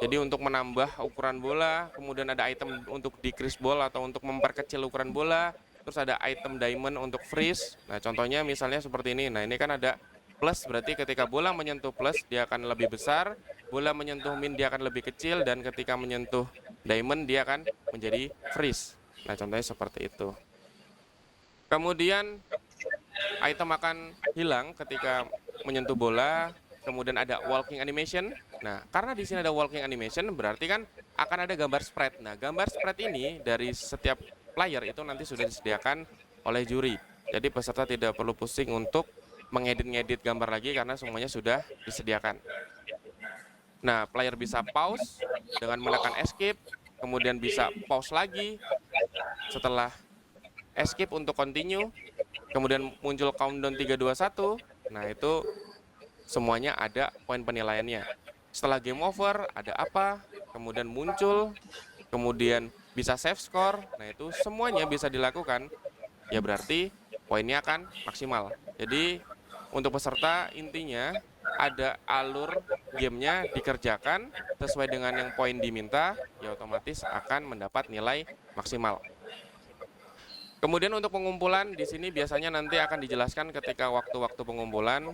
Speaker 3: jadi untuk menambah ukuran bola, kemudian ada item untuk decrease ball atau untuk memperkecil ukuran bola, terus ada item diamond untuk freeze. Nah, contohnya misalnya seperti ini. Nah, ini kan ada plus, berarti ketika bola menyentuh plus dia akan lebih besar, bola menyentuh min dia akan lebih kecil, dan ketika menyentuh diamond dia akan menjadi freeze. Nah, contohnya seperti itu. Kemudian item akan hilang ketika menyentuh bola. Kemudian ada walking animation. Nah, karena di sini ada walking animation, berarti kan akan ada gambar spread. Nah, gambar spread ini dari setiap player itu nanti sudah disediakan oleh juri. Jadi peserta tidak perlu pusing untuk mengedit-ngedit gambar lagi karena semuanya sudah disediakan. Nah, player bisa pause dengan menekan escape, kemudian bisa pause lagi setelah escape untuk continue, kemudian muncul countdown 3, 2, 1. Nah, itu semuanya ada poin penilaiannya. Setelah game over, ada apa, kemudian muncul, kemudian bisa save score. Nah, itu semuanya bisa dilakukan, ya berarti poinnya akan maksimal. Jadi, untuk peserta intinya ada alur gamenya dikerjakan sesuai dengan yang poin diminta, ya otomatis akan mendapat nilai maksimal. Kemudian untuk pengumpulan di sini biasanya nanti akan dijelaskan ketika waktu-waktu pengumpulan.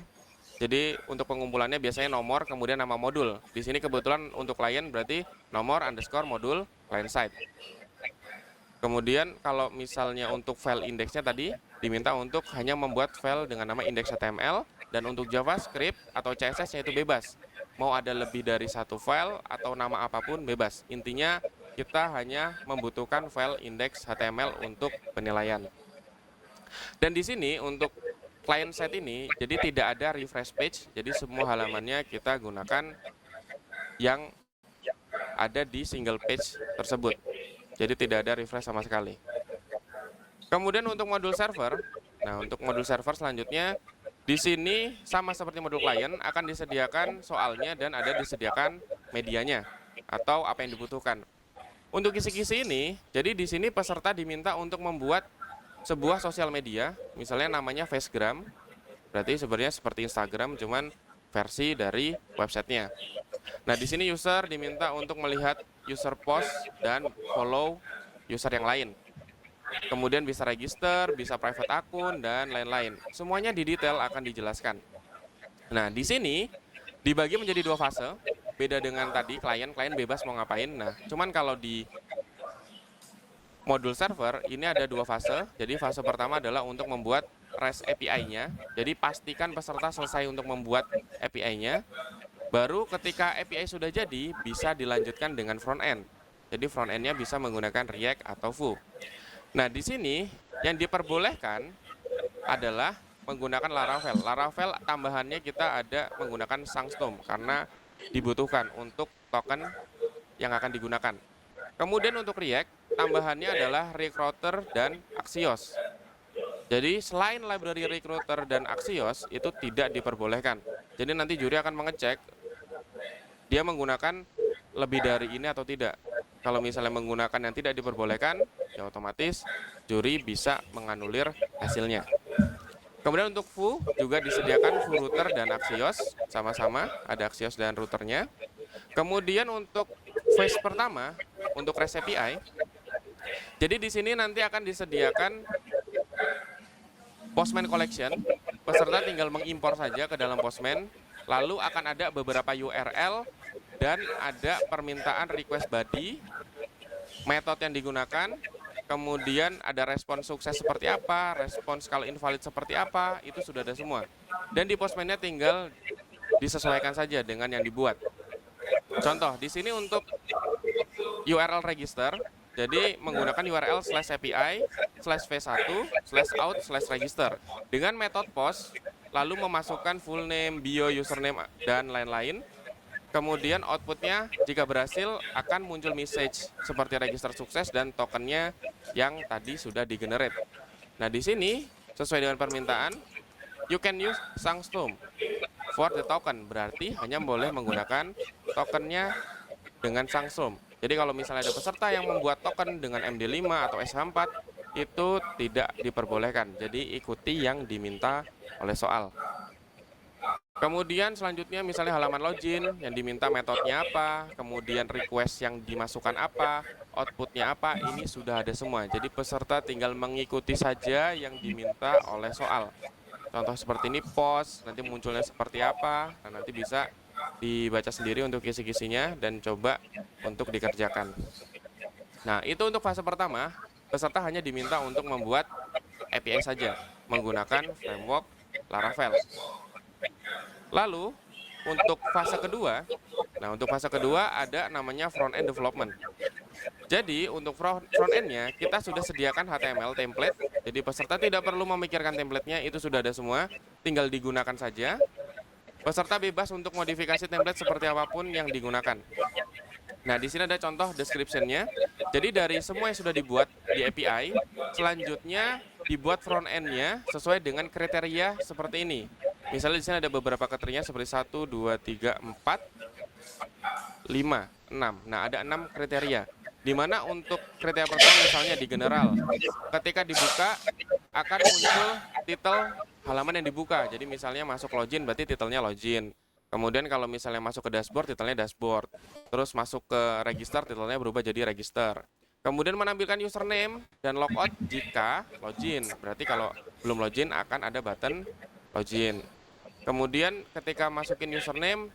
Speaker 3: Jadi untuk pengumpulannya biasanya nomor kemudian nama modul. Di sini kebetulan untuk klien berarti nomor underscore modul client side. Kemudian kalau misalnya untuk file indeksnya tadi diminta untuk hanya membuat file dengan nama index.html, dan untuk JavaScript atau CSS-nya itu bebas. Mau ada lebih dari 1 file atau nama apapun bebas. Intinya kita hanya membutuhkan file index HTML untuk penilaian. Dan di sini untuk client side ini, jadi tidak ada refresh page, jadi semua halamannya kita gunakan yang ada di single page tersebut. Jadi tidak ada refresh sama sekali. Kemudian untuk modul server, nah untuk modul server selanjutnya di sini sama seperti modul klien akan disediakan soalnya dan ada disediakan medianya atau apa yang dibutuhkan. Untuk kisi-kisi ini, jadi di sini peserta diminta untuk membuat sebuah sosial media, misalnya namanya Facegram, berarti sebenarnya seperti Instagram, cuman versi dari websitenya. Nah di sini user diminta untuk melihat user post dan follow user yang lain. Kemudian bisa register, bisa private akun, dan lain-lain. Semuanya di detail akan dijelaskan. Nah, di sini dibagi menjadi 2 fase. Beda dengan tadi, klien bebas mau ngapain. Nah, cuman kalau di modul server, ini ada 2 fase. Jadi, fase pertama adalah untuk membuat REST API-nya. Jadi, pastikan peserta selesai untuk membuat API-nya. Baru ketika API sudah jadi, bisa dilanjutkan dengan front-end. Jadi, front-end-nya bisa menggunakan React atau Vue. Nah, di sini yang diperbolehkan adalah menggunakan Laravel. Laravel tambahannya kita ada menggunakan Sangstorm karena dibutuhkan untuk token yang akan digunakan. Kemudian untuk React, tambahannya adalah Recruiter dan Axios. Jadi selain library Recruiter dan Axios itu tidak diperbolehkan. Jadi nanti juri akan mengecek dia menggunakan lebih dari ini atau tidak. Kalau misalnya menggunakan yang tidak diperbolehkan, ya otomatis juri bisa menganulir hasilnya. Kemudian untuk Vue juga disediakan Vue Router dan Axios, sama-sama ada Axios dan routernya. Kemudian untuk phase pertama, untuk REST API, jadi di sini nanti akan disediakan Postman Collection, peserta tinggal mengimpor saja ke dalam Postman, lalu akan ada beberapa URL, dan ada permintaan request body, metode yang digunakan, kemudian ada respons sukses seperti apa, respons kalau invalid seperti apa, itu sudah ada semua. Dan di Postman-nya tinggal disesuaikan saja dengan yang dibuat. Contoh, di sini untuk URL register, jadi menggunakan URL /API/v1/out/register dengan metode post, lalu memasukkan full name, bio, username, dan lain-lain. Kemudian outputnya jika berhasil akan muncul message seperti register sukses dan tokennya yang tadi sudah di-generate. Nah di sini sesuai dengan permintaan, you can use Sangstorm for the token, berarti hanya boleh menggunakan tokennya dengan Sangstorm. Jadi kalau misalnya ada peserta yang membuat token dengan MD5 atau SH4 itu tidak diperbolehkan. Jadi ikuti yang diminta oleh soal. Kemudian selanjutnya misalnya halaman login yang diminta metodenya apa, kemudian request yang dimasukkan apa, outputnya apa, ini sudah ada semua. Jadi peserta tinggal mengikuti saja yang diminta oleh soal. Contoh seperti ini post, nanti munculnya seperti apa, nah nanti bisa dibaca sendiri untuk kisi-kisinya dan coba untuk dikerjakan. Nah itu untuk fase pertama, peserta hanya diminta untuk membuat API saja menggunakan framework Laravel. Lalu untuk fase kedua, nah untuk fase kedua ada namanya front-end development. Jadi untuk front-end-nya kita sudah sediakan HTML template, jadi peserta tidak perlu memikirkan template-nya, itu sudah ada semua, tinggal digunakan saja. Peserta bebas untuk modifikasi template seperti apapun yang digunakan. Nah di sini ada contoh description-nya. Jadi dari semua yang sudah dibuat di API, selanjutnya dibuat front-end-nya sesuai dengan kriteria seperti ini. Misalnya di sini ada beberapa kriteria seperti 1, 2, 3, 4, 5, 6. Nah, ada 6 kriteria. Di mana untuk kriteria pertama misalnya di general, ketika dibuka akan muncul titel halaman yang dibuka. Jadi misalnya masuk login berarti titelnya login. Kemudian kalau misalnya masuk ke dashboard, titelnya dashboard. Terus masuk ke register, titelnya berubah jadi register. Kemudian menampilkan username dan logout jika login. Berarti kalau belum login akan ada button login. Kemudian ketika masukin username,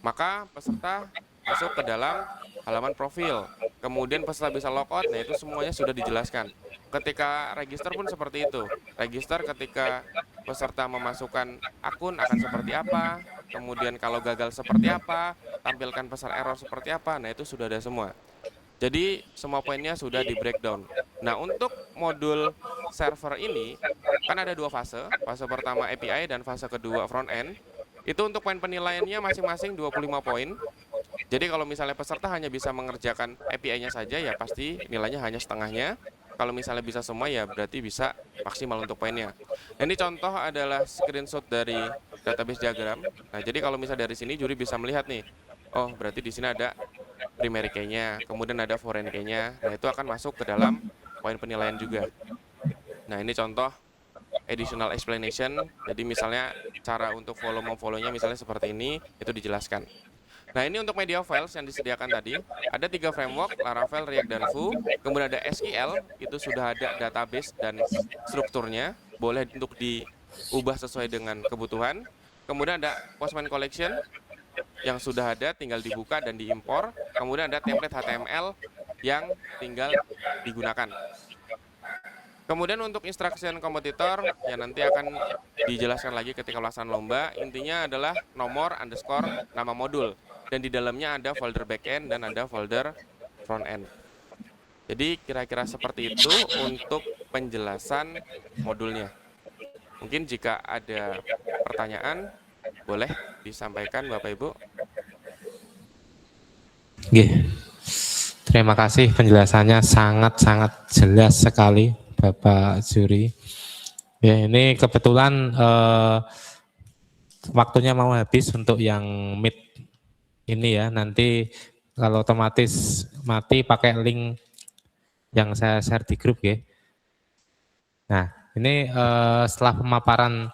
Speaker 3: maka peserta masuk ke dalam halaman profil. Kemudian peserta bisa logout, nah itu semuanya sudah dijelaskan. Ketika register pun seperti itu. Register ketika peserta memasukkan akun akan seperti apa, kemudian kalau gagal seperti apa, tampilkan pesan error seperti apa, nah itu sudah ada semua. Jadi semua poinnya sudah di breakdown. Nah untuk modul server ini kan ada 2 fase. Fase pertama API dan fase kedua front end. Itu untuk poin penilaiannya masing-masing 25 poin. Jadi kalau misalnya peserta hanya bisa mengerjakan API-nya saja ya pasti nilainya hanya setengahnya. Kalau misalnya bisa semua ya berarti bisa maksimal untuk poinnya. Nah, ini contoh adalah screenshot dari database diagram. Nah, jadi kalau misalnya dari sini juri bisa melihat nih, oh berarti di sini ada primary key-nya, kemudian ada foreign key-nya. Nah, itu akan masuk ke dalam poin penilaian juga. Nah, ini contoh additional explanation. Jadi misalnya cara untuk memfollow-nya misalnya seperti ini, itu dijelaskan. Nah, ini untuk media files yang disediakan tadi. Ada 3 framework, Laravel, React, dan Vue. Kemudian ada SQL, itu sudah ada database dan strukturnya. Boleh untuk diubah sesuai dengan kebutuhan. Kemudian ada Postman Collection, yang sudah ada, tinggal dibuka dan diimpor. Kemudian ada template HTML yang tinggal digunakan. Kemudian untuk instruction kompetitor, ya nanti akan dijelaskan lagi ketika pelaksanaan lomba. Intinya adalah nomor underscore nama modul. Dan di dalamnya ada folder backend dan ada folder frontend. Jadi kira-kira seperti itu untuk penjelasan modulnya. Mungkin jika ada pertanyaan, boleh disampaikan Bapak Ibu.
Speaker 1: Nggih. Terima kasih penjelasannya sangat-sangat jelas sekali Bapak Juri. Ya, ini kebetulan waktunya mau habis untuk yang meet ini ya. Nanti kalau otomatis mati pakai link yang saya share di grup ya. Nah, ini setelah pemaparan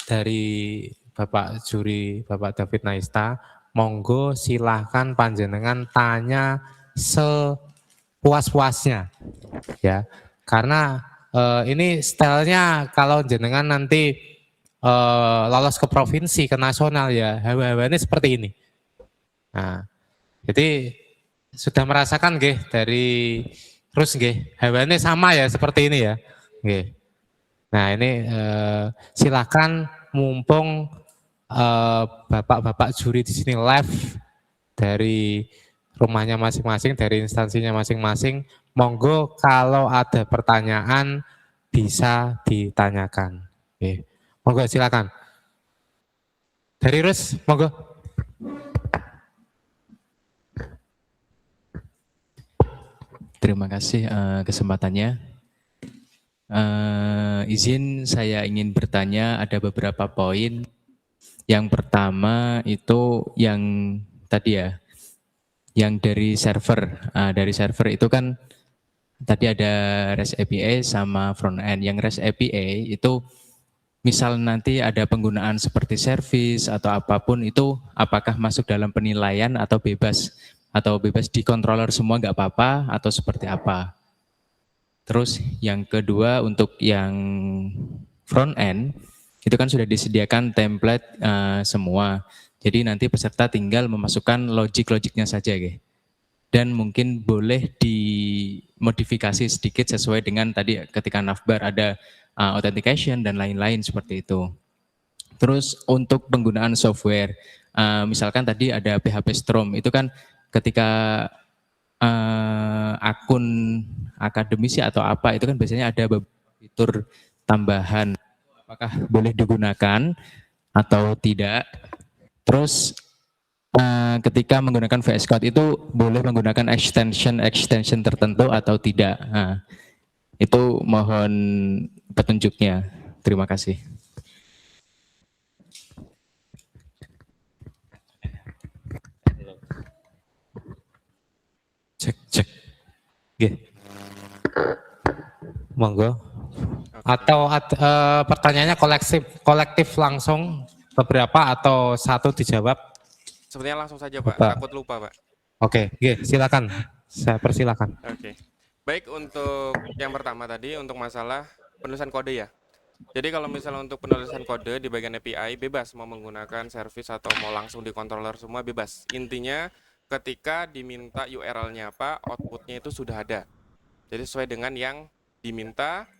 Speaker 1: dari Bapak Juri, Bapak David Naista, monggo silahkan panjenengan tanya sepuas-puasnya, ya. Karena ini stylenya kalau jenengan nanti lolos ke provinsi, ke nasional ya, hawa-hawanya seperti ini. Nah, jadi sudah merasakan nggih dari terus nggih, hawanya sama ya seperti ini ya, nggih. Nah ini silakan mumpung bapak-bapak juri di sini live dari rumahnya masing-masing, dari instansinya masing-masing, monggo kalau ada pertanyaan bisa ditanyakan. Oke. Monggo silakan. Dari Rus, monggo.
Speaker 5: Terima kasih kesempatannya. Izin saya ingin bertanya, ada beberapa poin. Yang pertama itu yang tadi ya, yang dari server. Dari server itu kan tadi ada REST API sama front end. Yang REST API itu misal nanti ada penggunaan seperti service atau apapun itu apakah masuk dalam penilaian atau bebas? Atau bebas di controller semua nggak apa-apa atau seperti apa? Terus yang kedua untuk yang front end itu kan sudah disediakan template semua. Jadi nanti peserta tinggal memasukkan logik-logiknya saja, gitu. Dan mungkin boleh dimodifikasi sedikit sesuai dengan tadi ketika navbar ada authentication dan lain-lain seperti itu. Terus untuk penggunaan software, misalkan tadi ada PHP Storm, itu kan ketika akun akademisi atau apa itu kan biasanya ada fitur tambahan, apakah boleh digunakan atau tidak. Terus ketika menggunakan VS Code itu boleh menggunakan extension tertentu atau tidak. Nah, itu mohon petunjuknya. Terima kasih.
Speaker 1: Cek. Oke. Monggo. Atau pertanyaannya kolektif langsung beberapa atau satu dijawab?
Speaker 3: Sebenarnya langsung saja Pak,
Speaker 1: Bapak.
Speaker 3: takut lupa Pak.
Speaker 1: Oke, silakan. Saya persilakan.
Speaker 3: Oke. Baik, untuk yang pertama tadi untuk masalah penulisan kode ya. Jadi kalau misalnya untuk penulisan kode di bagian API bebas mau menggunakan service atau mau langsung di controller semua bebas. Intinya ketika diminta URL-nya apa, output-nya itu sudah ada. Jadi sesuai dengan yang diminta,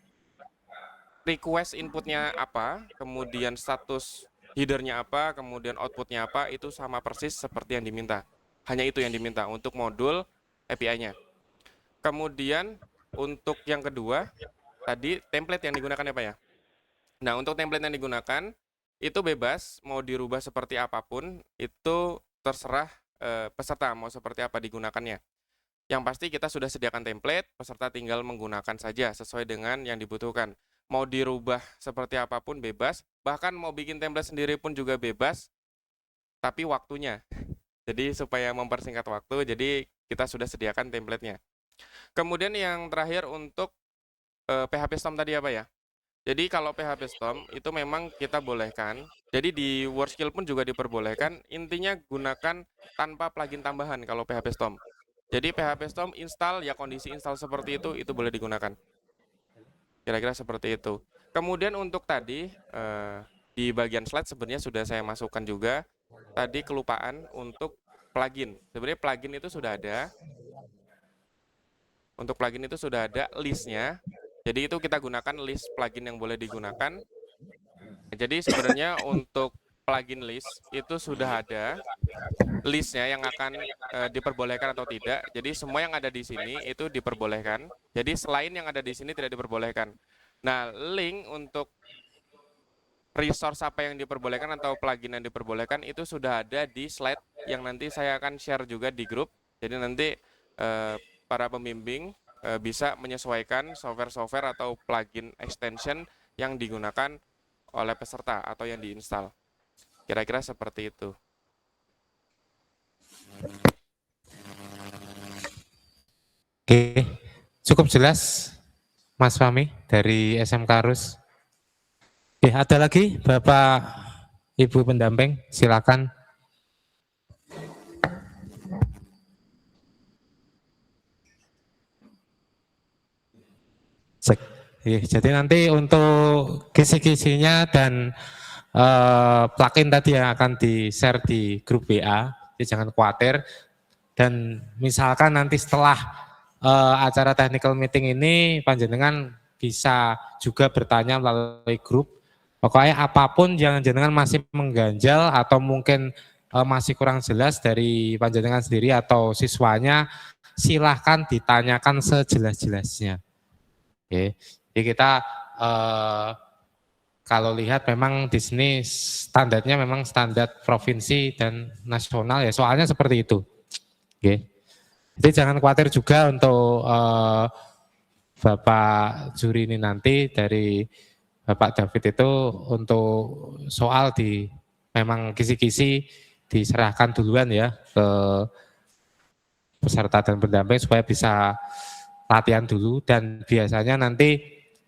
Speaker 3: request input-nya apa, kemudian status header-nya apa, kemudian output-nya apa, itu sama persis seperti yang diminta. Hanya itu yang diminta untuk modul API-nya. Kemudian untuk yang kedua, tadi template yang digunakan ya Pak ya. Nah, untuk template yang digunakan itu bebas, mau dirubah seperti apapun, itu terserah peserta mau seperti apa digunakannya. Yang pasti kita sudah sediakan template, peserta tinggal menggunakan saja sesuai dengan yang dibutuhkan. Mau dirubah seperti apapun bebas, bahkan mau bikin template sendiri pun juga bebas, tapi waktunya. Jadi supaya mempersingkat waktu, jadi kita sudah sediakan template-nya. Kemudian yang terakhir untuk PHP Storm tadi apa ya? Jadi kalau PHP Storm itu memang kita bolehkan. Jadi di WordSkill pun juga diperbolehkan. Intinya gunakan tanpa plugin tambahan kalau PHP Storm. Jadi PHP Storm install ya kondisi install seperti itu boleh digunakan. Kira-kira seperti itu. Kemudian untuk tadi di bagian slide sebenarnya sudah saya masukkan juga. Tadi kelupaan untuk plugin. Sebenarnya plugin itu sudah ada. Untuk plugin itu sudah ada listnya. Jadi itu kita gunakan list plugin yang boleh digunakan. Jadi sebenarnya untuk plugin list itu sudah ada listnya yang akan diperbolehkan atau tidak. Jadi semua yang ada di sini itu diperbolehkan. Jadi selain yang ada di sini tidak diperbolehkan. Nah, link untuk resource apa yang diperbolehkan atau plugin yang diperbolehkan itu sudah ada di slide yang nanti saya akan share juga di grup. Jadi nanti para pembimbing bisa menyesuaikan software-software atau plugin extension yang digunakan oleh peserta atau yang diinstal. Kira-kira seperti itu.
Speaker 1: Oke, cukup jelas Mas Fahmi dari SMK Rus. Oke, ada lagi Bapak Ibu pendamping, silakan. Jadi nanti untuk kisi-kisinya dan plugin tadi yang akan di-share di grup WA, jadi jangan khawatir. Dan misalkan nanti setelah acara technical meeting ini, panjenengan bisa juga bertanya melalui grup. Pokoknya apapun yang panjenengan masih mengganjal atau mungkin masih kurang jelas dari panjenengan sendiri atau siswanya, silahkan ditanyakan sejelas-jelasnya. Oke. Jadi kita kalau lihat memang di sini standarnya memang standar provinsi dan nasional ya, soalnya seperti itu. Oke. Jadi jangan khawatir juga untuk Bapak juri ini nanti dari Bapak David itu untuk soal di memang kisi-kisi diserahkan duluan ya ke peserta dan pendamping supaya bisa latihan dulu, dan biasanya nanti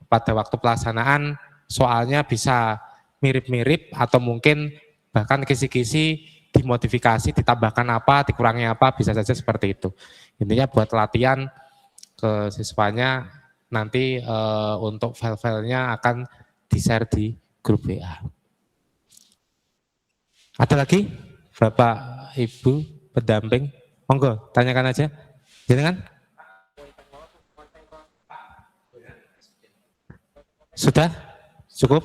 Speaker 1: pada waktu pelaksanaan soalnya bisa mirip-mirip atau mungkin bahkan kisi-kisi dimodifikasi, ditambahkan apa, dikurangi apa, bisa saja seperti itu. Intinya buat latihan ke siswanya nanti untuk file-filenya akan di-share di grup WA. Ada lagi Bapak Ibu pendamping? Monggo tanyakan aja. Jangan. Sudah? Cukup?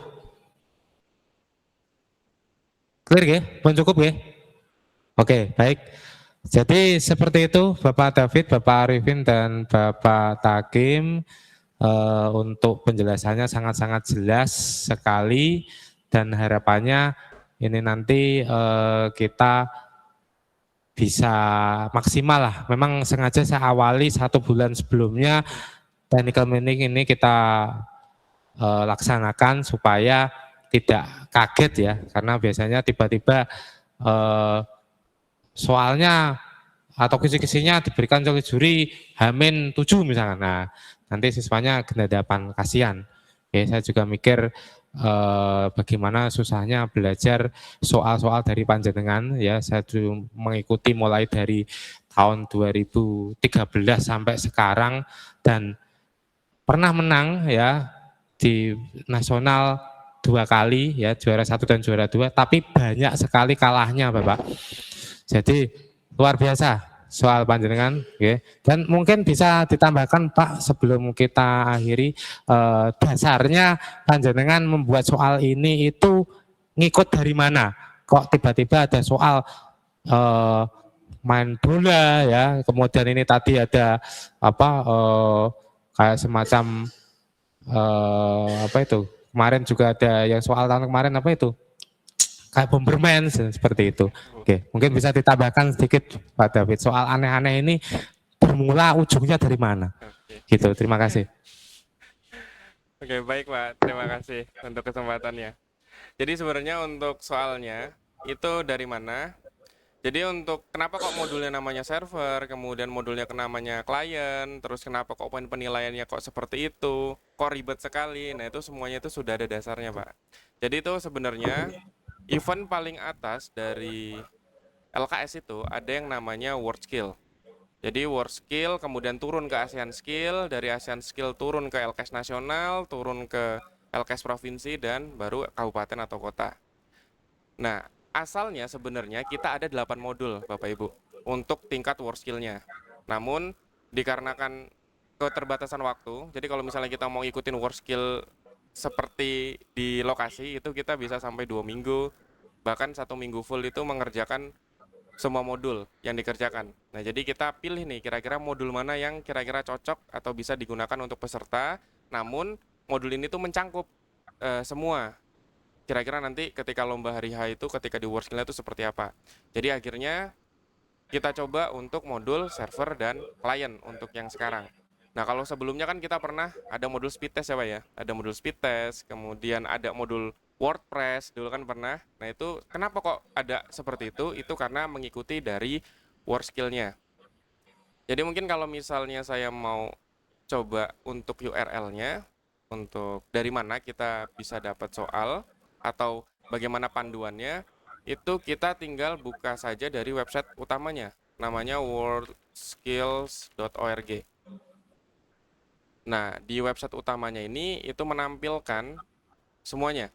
Speaker 1: Clear ya? Pun cukup ya? Oke, baik. Jadi seperti itu Bapak David, Bapak Arifin, dan Bapak Takim. Untuk penjelasannya sangat-sangat jelas sekali, dan harapannya ini nanti kita bisa maksimal lah. Memang sengaja saya awali 1 bulan sebelumnya technical meeting ini kita laksanakan supaya tidak kaget ya, karena biasanya tiba-tiba soalnya atau kisi-kisinya diberikan oleh juri H-7 misalnya. Nah, nanti siswanya genadapan, kasihan. Oke, saya juga mikir bagaimana susahnya belajar soal-soal dari panjenengan ya. Saya mengikuti mulai dari tahun 2013 sampai sekarang dan pernah menang ya di nasional 2 kali ya, juara 1 dan juara 2, tapi banyak sekali kalahnya Bapak. Jadi luar biasa soal panjenengan, okay. Dan mungkin bisa ditambahkan Pak sebelum kita akhiri, dasarnya panjenengan membuat soal ini itu ngikut dari mana? Kok tiba-tiba ada soal main bola ya, kemudian ini tadi ada apa kayak semacam apa itu? Kemarin juga ada yang soal tahun kemarin apa itu? Kayak Bomberman seperti itu. Oke, mungkin bisa ditambahkan sedikit Pak David soal aneh-aneh ini bermula, ujungnya dari mana.
Speaker 3: Oke.
Speaker 1: Gitu, terima kasih.
Speaker 3: Oke, baik Pak. Terima kasih untuk kesempatannya. Jadi sebenarnya untuk soalnya itu dari mana? Jadi untuk kenapa kok modulnya namanya server, kemudian modulnya namanya klien, terus kenapa kok poin penilaiannya kok seperti itu, kok ribet sekali. Nah, itu semuanya itu sudah ada dasarnya, Pak. Jadi itu sebenarnya event paling atas dari LKS itu ada yang namanya World Skill. Jadi World Skill kemudian turun ke ASEAN Skill, dari ASEAN Skill turun ke LKS nasional, turun ke LKS provinsi, dan baru kabupaten atau kota. Nah, asalnya sebenarnya kita ada 8 modul Bapak Ibu untuk tingkat World Skill-nya. Namun dikarenakan keterbatasan waktu, jadi kalau misalnya kita mau ikutin World Skill seperti di lokasi, itu kita bisa sampai 2 minggu, bahkan 1 minggu full itu mengerjakan semua modul yang dikerjakan. Nah, jadi kita pilih nih kira-kira modul mana yang kira-kira cocok atau bisa digunakan untuk peserta, namun modul ini tuh mencangkup semua. Kira-kira nanti ketika lomba hari H itu, ketika di World Skill itu seperti apa. Jadi akhirnya kita coba untuk modul server dan klien untuk yang sekarang. Nah, kalau sebelumnya kan kita pernah ada modul speed test ya Pak ya. Ada modul speed test, kemudian ada modul WordPress dulu kan pernah. Nah, itu kenapa kok ada seperti itu? Itu karena mengikuti dari World Skill-nya. Jadi mungkin kalau misalnya saya mau coba untuk URL-nya, untuk dari mana kita bisa dapat soal, atau bagaimana panduannya, itu kita tinggal buka saja dari website utamanya, namanya worldskills.org. Nah, di website utamanya ini itu menampilkan semuanya,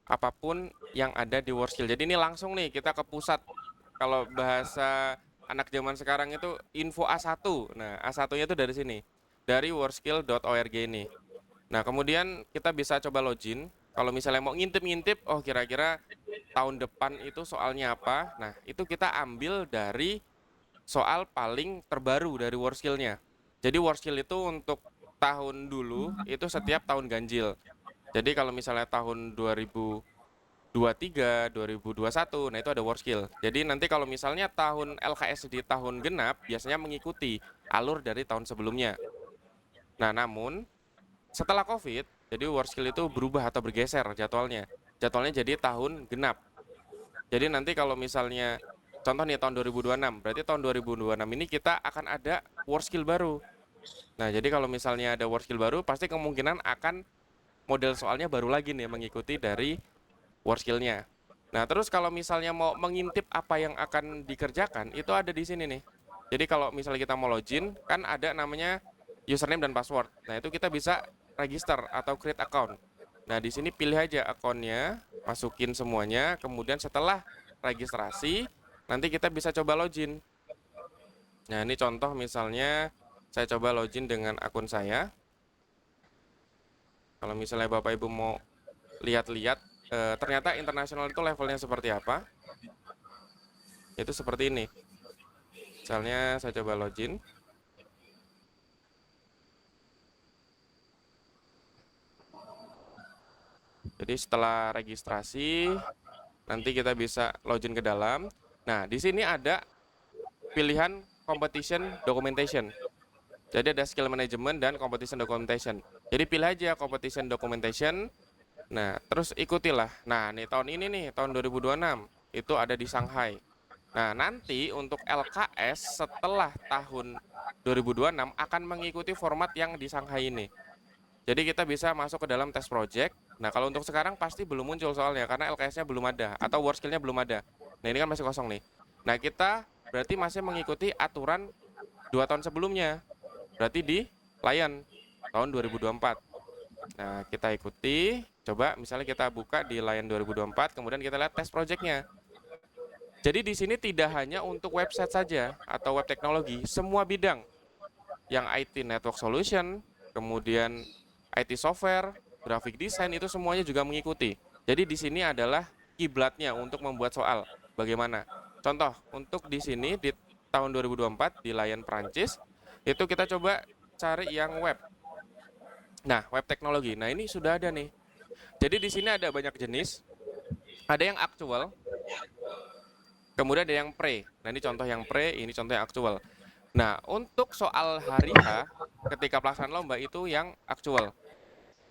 Speaker 3: apapun yang ada di Worldskill. Jadi ini langsung nih kita ke pusat. Kalau bahasa anak zaman sekarang itu info A1. Nah, A1-nya itu dari sini, dari worldskill.org ini. Nah, kemudian kita bisa coba login. Kalau misalnya mau ngintip-ngintip, oh kira-kira tahun depan itu soalnya apa. Nah, itu kita ambil dari soal paling terbaru dari Worldskill-nya. Jadi Worldskill itu untuk tahun dulu itu setiap tahun ganjil. Jadi kalau misalnya tahun 2023, 2021, nah itu ada Worldskill. Jadi nanti kalau misalnya tahun LKS di tahun genap biasanya mengikuti alur dari tahun sebelumnya. Nah, namun setelah Covid, jadi Worldskill itu berubah atau bergeser jadwalnya. Jadwalnya jadi tahun genap. Jadi nanti kalau misalnya contoh nih tahun 2026, berarti tahun 2026 ini kita akan ada Worldskill baru. Nah, jadi kalau misalnya ada Worldskill baru, pasti kemungkinan akan model soalnya baru lagi nih mengikuti dari Worldskill-nya. Nah, terus kalau misalnya mau mengintip apa yang akan dikerjakan, itu ada di sini nih. Jadi kalau misalnya kita mau login, kan ada namanya username dan password. Nah, itu kita bisa register atau create account. Nah, di sini pilih aja akunnya, masukin semuanya, kemudian setelah registrasi, nanti kita bisa coba login. Nah, ini contoh misalnya saya coba login dengan akun saya. Kalau misalnya Bapak Ibu mau lihat-lihat, ternyata internasional itu levelnya seperti apa. Itu seperti ini. Misalnya saya coba login. Jadi setelah registrasi, nanti kita bisa login ke dalam. Nah, di sini ada pilihan competition documentation. Jadi ada skill management dan competition documentation. Jadi pilih aja competition documentation. Nah, terus ikutilah. Nah, nih tahun ini nih, tahun 2026, itu ada di Shanghai. Nah, nanti untuk LKS setelah tahun 2026 akan mengikuti format yang di Shanghai ini. Jadi kita bisa masuk ke dalam test project. Nah, kalau untuk sekarang pasti belum muncul soalnya, karena LKS-nya belum ada, atau Worldskill-nya belum ada. Nah, ini kan masih kosong nih. Nah, kita berarti masih mengikuti aturan 2 tahun sebelumnya. Berarti di klien tahun 2024. Nah, kita ikuti. Coba misalnya kita buka di Lion 2024, kemudian kita lihat test project-nya. Jadi di sini tidak hanya untuk website saja atau web teknologi, semua bidang. Yang IT network solution, kemudian IT software, graphic design, itu semuanya juga mengikuti. Jadi di sini adalah kiblatnya untuk membuat soal. Bagaimana? Contoh, untuk di sini di tahun 2024 di Lion Prancis, itu kita coba cari yang web. Nah, web teknologi. Nah, ini sudah ada nih. Jadi di sini ada banyak jenis. Ada yang aktual, kemudian ada yang pre. Nah, ini contoh yang pre, ini contoh yang aktual. Nah, untuk soal hari H, ketika pelaksanaan lomba itu yang aktual.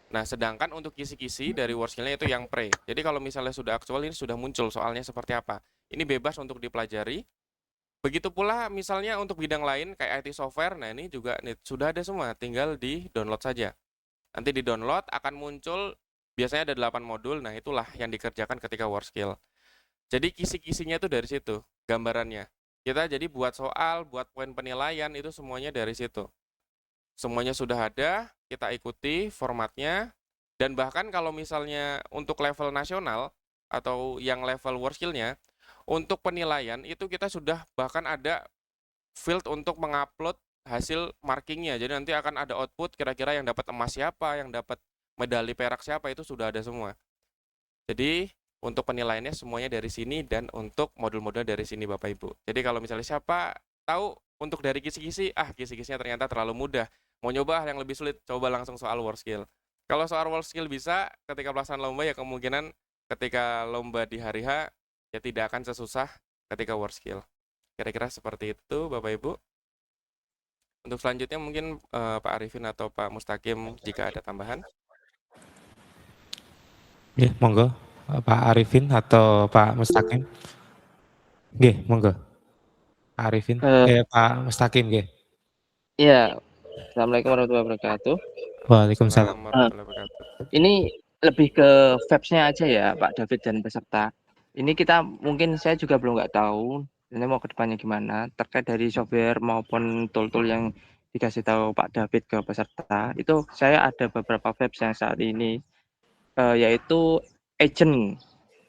Speaker 3: Nah, sedangkan untuk kisi-kisi dari workskill-nya itu yang pre. Jadi kalau misalnya sudah aktual, ini sudah muncul soalnya seperti apa. Ini bebas untuk dipelajari. Begitu pula misalnya untuk bidang lain kayak IT software, nah ini juga sudah ada semua, tinggal di-download saja. Nanti di-download akan muncul, biasanya ada 8 modul, nah itulah yang dikerjakan ketika workskill. Jadi kisi-kisinya itu dari situ, gambarannya. Kita jadi buat soal, buat poin penilaian, itu semuanya dari situ. Semuanya sudah ada, kita ikuti formatnya, dan bahkan kalau misalnya untuk level nasional, atau yang level workskill-nya, untuk penilaian itu kita sudah bahkan ada field untuk mengupload hasil markingnya. Jadi nanti akan ada output kira-kira yang dapat emas siapa, yang dapat medali perak siapa, itu sudah ada semua. Jadi untuk penilaiannya semuanya dari sini dan untuk modul-modul dari sini Bapak Ibu. Jadi kalau misalnya siapa tahu untuk dari kisi-kisi, kisi-kisinya ternyata terlalu mudah. Mau nyoba yang lebih sulit, coba langsung soal workskill. Kalau soal workskill bisa, ketika pelaksanaan lomba ya kemungkinan ketika lomba di hari H ya tidak akan sesusah ketika workskill. Kira-kira seperti itu Bapak Ibu. Untuk selanjutnya mungkin Pak Arifin atau Pak Mustaqim jika ada tambahan.
Speaker 1: Nggih, monggo Pak Arifin atau Pak Mustaqim. Nggih, monggo. Pak Arifin, Pak Mustaqim nggih.
Speaker 6: Iya, Assalamualaikum warahmatullahi wabarakatuh.
Speaker 1: Waalaikumsalam.
Speaker 3: Warahmatullahi wabarakatuh.
Speaker 6: Ini lebih ke vibes-nya aja ya Pak David dan peserta. Ini kita mungkin saya juga belum nggak tahu ini mau ke depannya gimana terkait dari software maupun tool-tool yang dikasih tahu Pak David ke peserta. Itu saya ada beberapa vibes yang saat ini yaitu agent.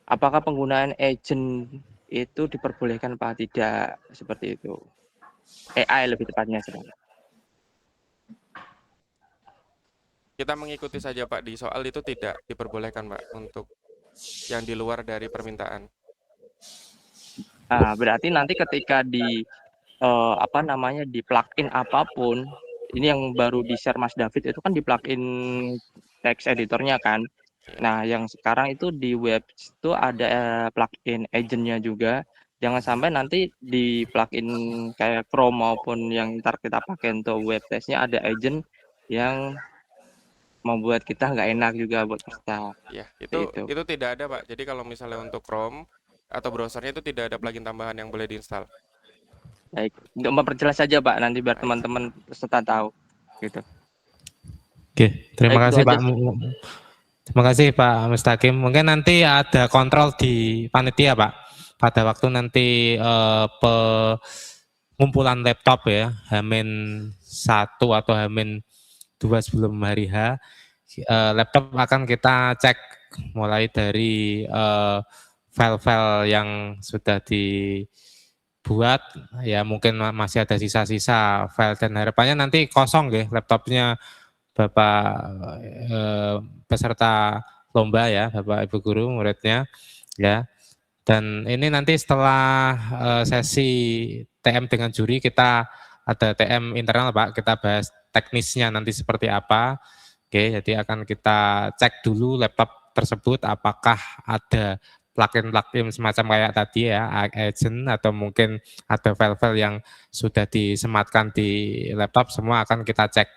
Speaker 6: Apakah penggunaan agent itu diperbolehkan apa tidak seperti itu? AI lebih tepatnya sekarang.
Speaker 3: Kita mengikuti saja Pak, di soal itu tidak diperbolehkan Pak untuk yang di luar dari permintaan.
Speaker 6: Berarti nanti ketika di di plugin apapun, ini yang baru di share Mas David itu kan di plugin text editornya kan. Nah, yang sekarang itu di web itu ada plugin agentnya juga. Jangan sampai nanti di plugin kayak Chrome maupun yang ntar kita pakai untuk web testnya ada agent yang membuat kita nggak enak juga buat peserta.
Speaker 3: Ya, itu tidak ada Pak. Jadi kalau misalnya untuk Chrome atau browsernya itu tidak ada plugin tambahan yang boleh diinstal.
Speaker 6: Baik, untuk memperjelas saja Pak, nanti biar teman-teman peserta tahu. Gitu.
Speaker 1: Oke, terima
Speaker 6: Baik,
Speaker 1: kasih
Speaker 6: itu
Speaker 1: Pak.
Speaker 6: aja.
Speaker 1: Terima kasih Pak Mustaqim. Mungkin nanti ada kontrol di panitia Pak. Pada waktu nanti pengumpulan laptop ya, H-1 atau H-2 sebelum hari H, laptop akan kita cek mulai dari file-file yang sudah dibuat, ya mungkin masih ada sisa-sisa file dan harapannya nanti kosong ya laptopnya Bapak peserta lomba ya, Bapak Ibu guru muridnya ya. Dan ini nanti setelah sesi TM dengan juri kita ada TM internal Pak, kita bahas teknisnya nanti seperti apa. Oke, jadi akan kita cek dulu laptop tersebut apakah ada plugin-plugin semacam kayak tadi ya, agent atau mungkin ada file-file yang sudah disematkan di laptop, semua akan kita cek.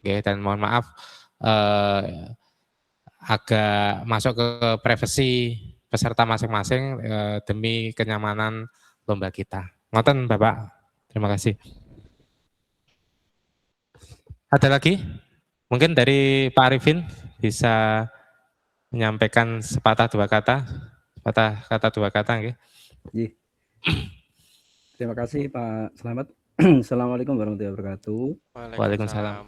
Speaker 1: Oke, dan mohon maaf agak masuk ke privasi peserta masing-masing demi kenyamanan lomba kita. Ngoten Bapak, terima kasih. Ada lagi? Mungkin dari Pak Arifin bisa menyampaikan sepatah dua kata nggih.
Speaker 2: Terima kasih Pak Selamat. Assalamualaikum warahmatullahi wabarakatuh.
Speaker 1: Waalaikumsalam.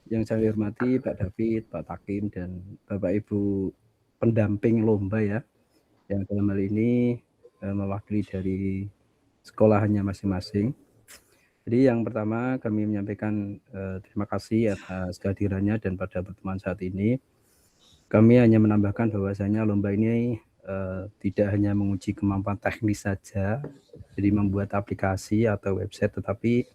Speaker 2: Yang saya hormati Pak David, Pak Takim, dan Bapak Ibu pendamping lomba ya, yang dalam hal ini mewakili dari sekolahannya masing-masing. Jadi yang pertama kami menyampaikan terima kasih atas kehadirannya, dan pada pertemuan saat ini kami hanya menambahkan bahwasanya lomba ini tidak hanya menguji kemampuan teknis saja, jadi membuat aplikasi atau website, tetapi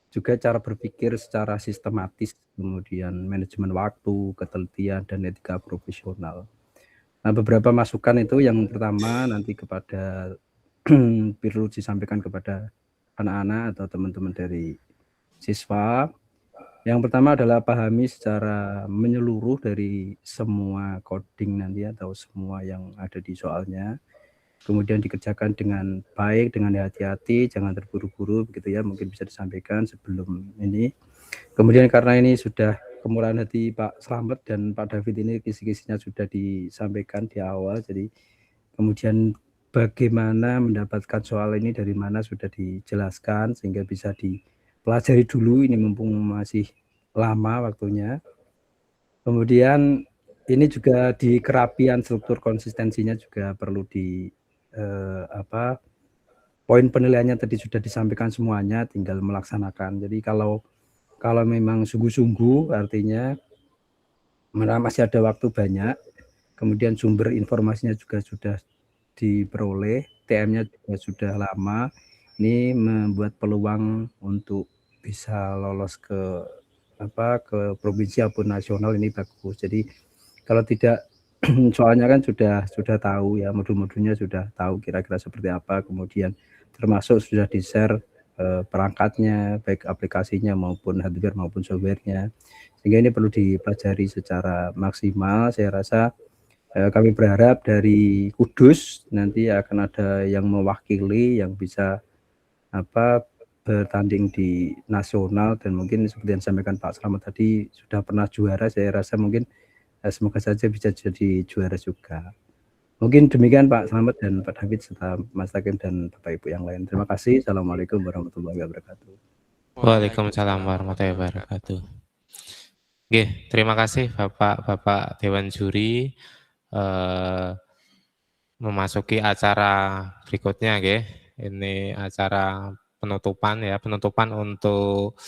Speaker 2: juga cara berpikir secara sistematis, kemudian manajemen waktu, ketelitian, dan etika profesional. Nah, beberapa masukan itu yang pertama nanti kepada perlu disampaikan kepada anak-anak atau teman-teman dari siswa. Yang pertama adalah pahami secara menyeluruh dari semua coding nanti atau semua yang ada di soalnya. Kemudian dikerjakan dengan baik, dengan hati-hati, jangan terburu-buru begitu ya, mungkin bisa disampaikan sebelum ini. Kemudian karena ini sudah kemurahan hati Pak Slamet dan Pak David ini kisi-kisinya sudah disampaikan di awal, jadi kemudian bagaimana mendapatkan soal ini dari mana sudah dijelaskan sehingga bisa dipelajari dulu ini mumpung masih lama waktunya. Kemudian ini juga di kerapian struktur konsistensinya juga perlu poin penilaiannya tadi sudah disampaikan semuanya, tinggal melaksanakan. Jadi kalau memang sungguh-sungguh artinya masih ada waktu banyak, kemudian sumber informasinya juga sudah diperoleh, TM-nya juga sudah lama, ini membuat peluang untuk bisa lolos ke provinsi maupun nasional ini bagus. Jadi kalau tidak soalnya kan sudah tahu ya, modul-modulnya sudah tahu kira-kira seperti apa, kemudian termasuk sudah di-share perangkatnya, baik aplikasinya maupun hardware maupun softwarenya, sehingga ini perlu dipelajari secara maksimal. Saya rasa kami berharap dari Kudus nanti akan ada yang mewakili yang bisa bertanding di nasional, dan mungkin seperti yang disampaikan Pak Slamet tadi sudah pernah juara. Saya rasa mungkin semoga saja bisa jadi juara juga. Mungkin demikian Pak Slamet dan Pak David serta Mas Takim dan Bapak Ibu yang lain. Terima kasih. Assalamualaikum warahmatullahi wabarakatuh.
Speaker 1: Waalaikumsalam warahmatullahi wabarakatuh. Oke, terima kasih Bapak Dewan Juri. Memasuki acara berikutnya, ini acara penutupan ya, penutupan untuk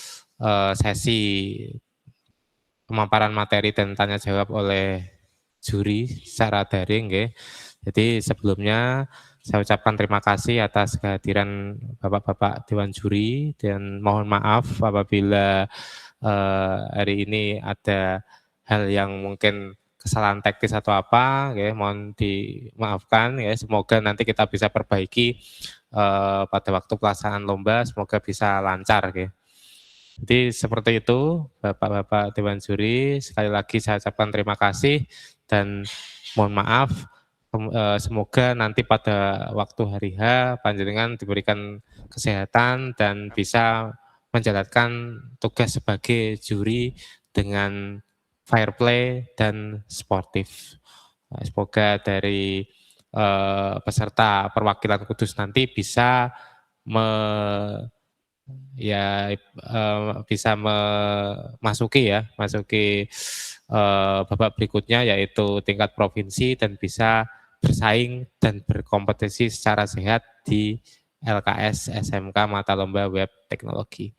Speaker 1: sesi pemaparan materi dan tanya jawab oleh juri secara daring. Jadi sebelumnya saya ucapkan terima kasih atas kehadiran Bapak-Bapak Dewan Juri dan mohon maaf apabila hari ini ada hal yang mungkin kesalahan teknis atau apa, mohon dimaafkan. Semoga nanti kita bisa perbaiki pada waktu pelaksanaan lomba, semoga bisa lancar. Jadi seperti itu Bapak-Bapak Dewan Juri, sekali lagi saya ucapkan terima kasih dan mohon maaf. Semoga nanti pada waktu hari H panjenengan diberikan kesehatan dan bisa menjalankan tugas sebagai juri dengan fair play dan sportif. Semoga dari peserta perwakilan Kudus nanti bisa masuki babak berikutnya, yaitu tingkat provinsi, dan bisa bersaing dan berkompetisi secara sehat di LKS SMK Mata Lomba Web Teknologi.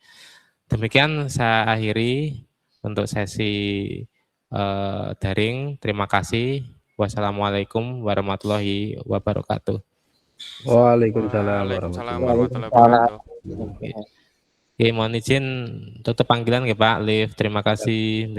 Speaker 1: Demikian saya akhiri untuk sesi daring. Terima kasih. Wassalamualaikum warahmatullahi wabarakatuh.
Speaker 2: Waalaikumsalam
Speaker 3: warahmatullahi wabarakatuh.
Speaker 1: Oke, mohon izin tutup panggilan Pak Liv. Terima kasih.